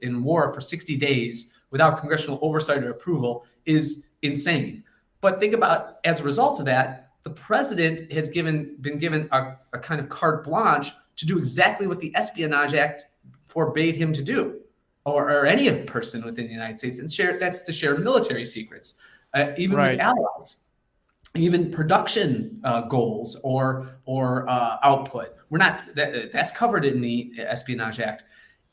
in war for 60 days without congressional oversight or approval is insane. But think about, as a result of that, the president has been given a kind of carte blanche to do exactly what the Espionage Act forbade him to do, or any person within the United States, and that's to share military secrets, even with allies, even production goals or output. We're not that's covered in the Espionage Act.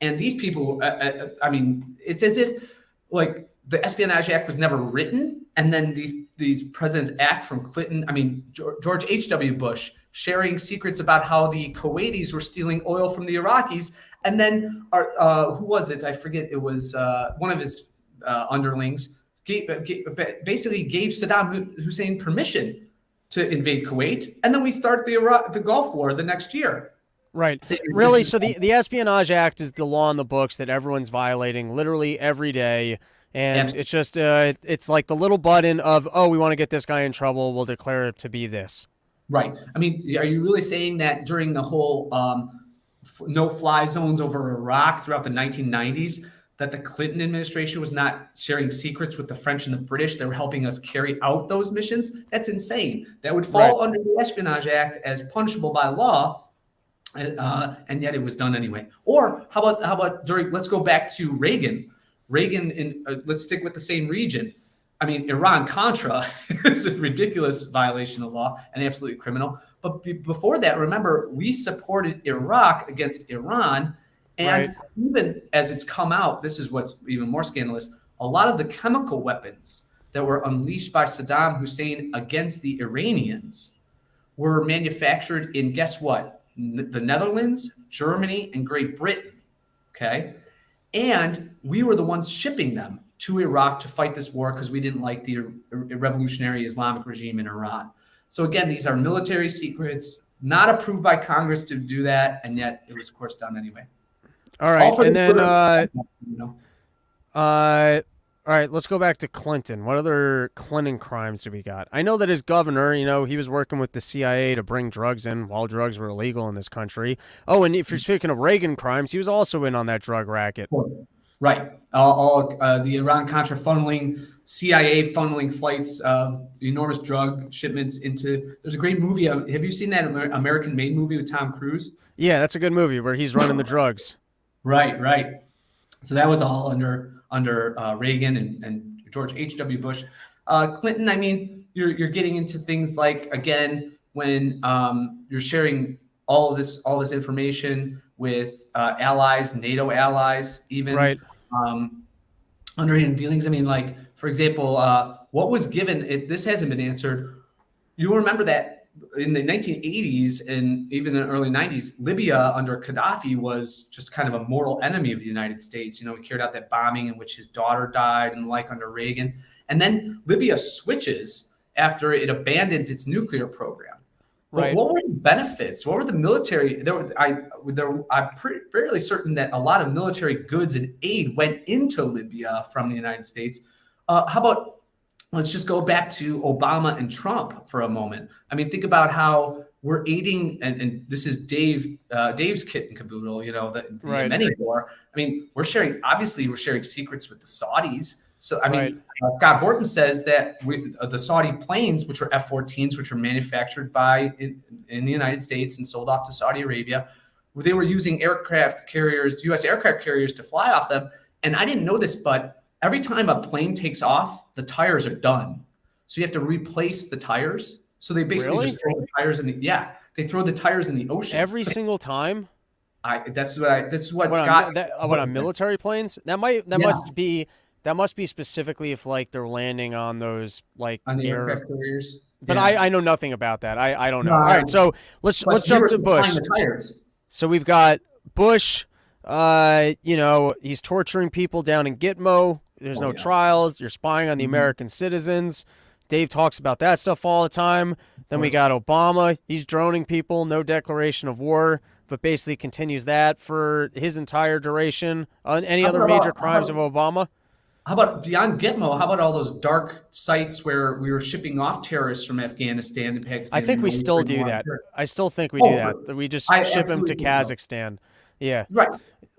And these people, it's as if, like, the Espionage Act was never written, and then these presidents act from Clinton. I mean, George H.W. Bush sharing secrets about how the Kuwaitis were stealing oil from the Iraqis, and then who was it? I forget. It was one of his underlings basically gave Saddam Hussein permission to invade Kuwait, and then we start the Gulf War the next year. Right. Really, so the Espionage Act is the law in the books that everyone's violating literally every day. And it's just, it's like the little button of, oh, we want to get this guy in trouble, we'll declare it to be this. Right. I mean, are you really saying that during the whole no-fly zones over Iraq throughout the 1990s, that the Clinton administration was not sharing secrets with the French and the British that were helping us carry out those missions? That's insane. That would fall under the Espionage Act as punishable by law. And yet it was done anyway. Or how about let's go back to Reagan. Let's stick with the same region. I mean, Iran-Contra is a ridiculous violation of law and absolutely criminal. But before that, remember, we supported Iraq against Iran. And even as it's come out, this is what's even more scandalous, a lot of the chemical weapons that were unleashed by Saddam Hussein against the Iranians were manufactured in, guess what? The Netherlands, Germany, and Great Britain, okay? And we were the ones shipping them to Iraq to fight this war because we didn't like the revolutionary Islamic regime in Iran. So again, these are military secrets, not approved by Congress to do that, and yet it was, of course, done anyway. All right, and then, all right, let's go back to Clinton. What other Clinton crimes do we got? I know that his governor, he was working with the CIA to bring drugs in while drugs were illegal in this country. Oh, and if you're speaking of Reagan crimes, he was also in on that drug racket. Right. The Iran-Contra funneling, CIA funneling flights of enormous drug shipments into. There's a great movie. Have you seen that American-made movie with Tom Cruise? Yeah, that's a good movie where he's running the drugs. Right. So that was all under Reagan and George H.W. Bush. Clinton, I mean, you're getting into things like, again, when you're sharing all this information with allies, NATO allies, even underhand dealings. I mean, like, for example, what was given, this hasn't been answered. You'll remember that in the 1980s and even in the early 90s, Libya under Gaddafi was just kind of a mortal enemy of the United States. He carried out that bombing in which his daughter died and like under Reagan. And then Libya switches after it abandons its nuclear program. But what were the benefits? What were the military? I'm fairly certain that a lot of military goods and aid went into Libya from the United States. How about, let's just go back to Obama and Trump for a moment. I mean, think about how we're aiding, and this is Dave's kit and caboodle, the Yemeni war. I mean, we're sharing secrets with the Saudis. So, I mean, Scott Horton says that the Saudi planes, which were F-14s, which were manufactured in the United States and sold off to Saudi Arabia, they were using U.S. aircraft carriers to fly off them. And I didn't know this, but every time a plane takes off, the tires are done. So you have to replace the tires. So they basically just throw the tires they throw the tires in the ocean. Every single time? This is what Scott. On military planes? That must be specifically if they're landing on those on the aircraft carriers. But I know nothing about that. I don't know. All right, so let's jump to Bush. The tires. So we've got Bush. He's torturing people down in Gitmo. There's no trials. You're spying on the American citizens. Dave talks about that stuff all the time. Then we got Obama. He's droning people. No declaration of war, but basically continues that for his entire duration. Any other major crimes of Obama? How about beyond Gitmo? How about all those dark sites where we were shipping off terrorists from Afghanistan to Pakistan? I think we still do that. I still think we do that. We just ship them to Kazakhstan. Yeah. Right.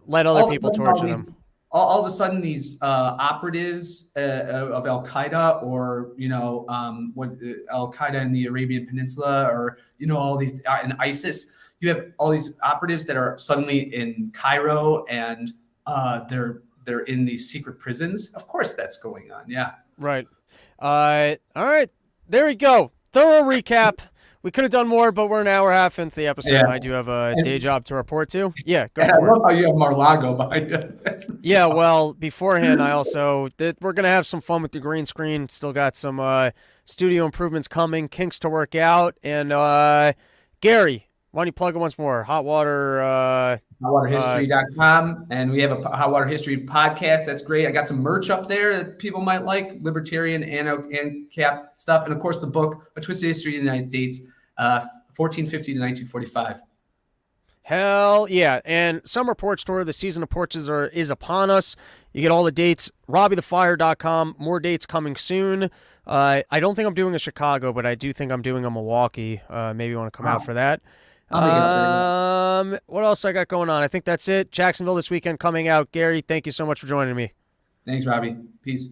Let other people torture them. All of a sudden, these operatives of Al Qaeda, or Al Qaeda in the Arabian Peninsula, or all these in ISIS, you have all these operatives that are suddenly in Cairo, and they're in these secret prisons. Of course, that's going on. Yeah. Right. All right. There we go. Thorough recap. we could have done more, but we're an hour and a half into the episode, Yeah. and I do have a day job to report to. Yeah, go And I for it. love how you have Mar-Lago behind you. Yeah, well, beforehand, I also we're gonna have some fun with the green screen. Still got some studio improvements coming, kinks to work out, and Gary, why don't you plug it once more? Hot water. HotWaterHistory.com, and we have a Hot Water History podcast. That's great. I got some merch up there that people might like, libertarian and cap stuff, and of course the book, A Twisted History of the United States, 1450 to 1945. Hell yeah. And Summer Porch Tour, the season of porches is upon us. You get all the dates, RobbieTheFire.com. More dates coming soon. I don't think I'm doing a Chicago, but I do think I'm doing a Milwaukee. Maybe you want to come out for that. What else I got going on? I think that's it. Jacksonville this weekend coming out. Gary, thank you so much for joining me. Thanks, Robbie. Peace.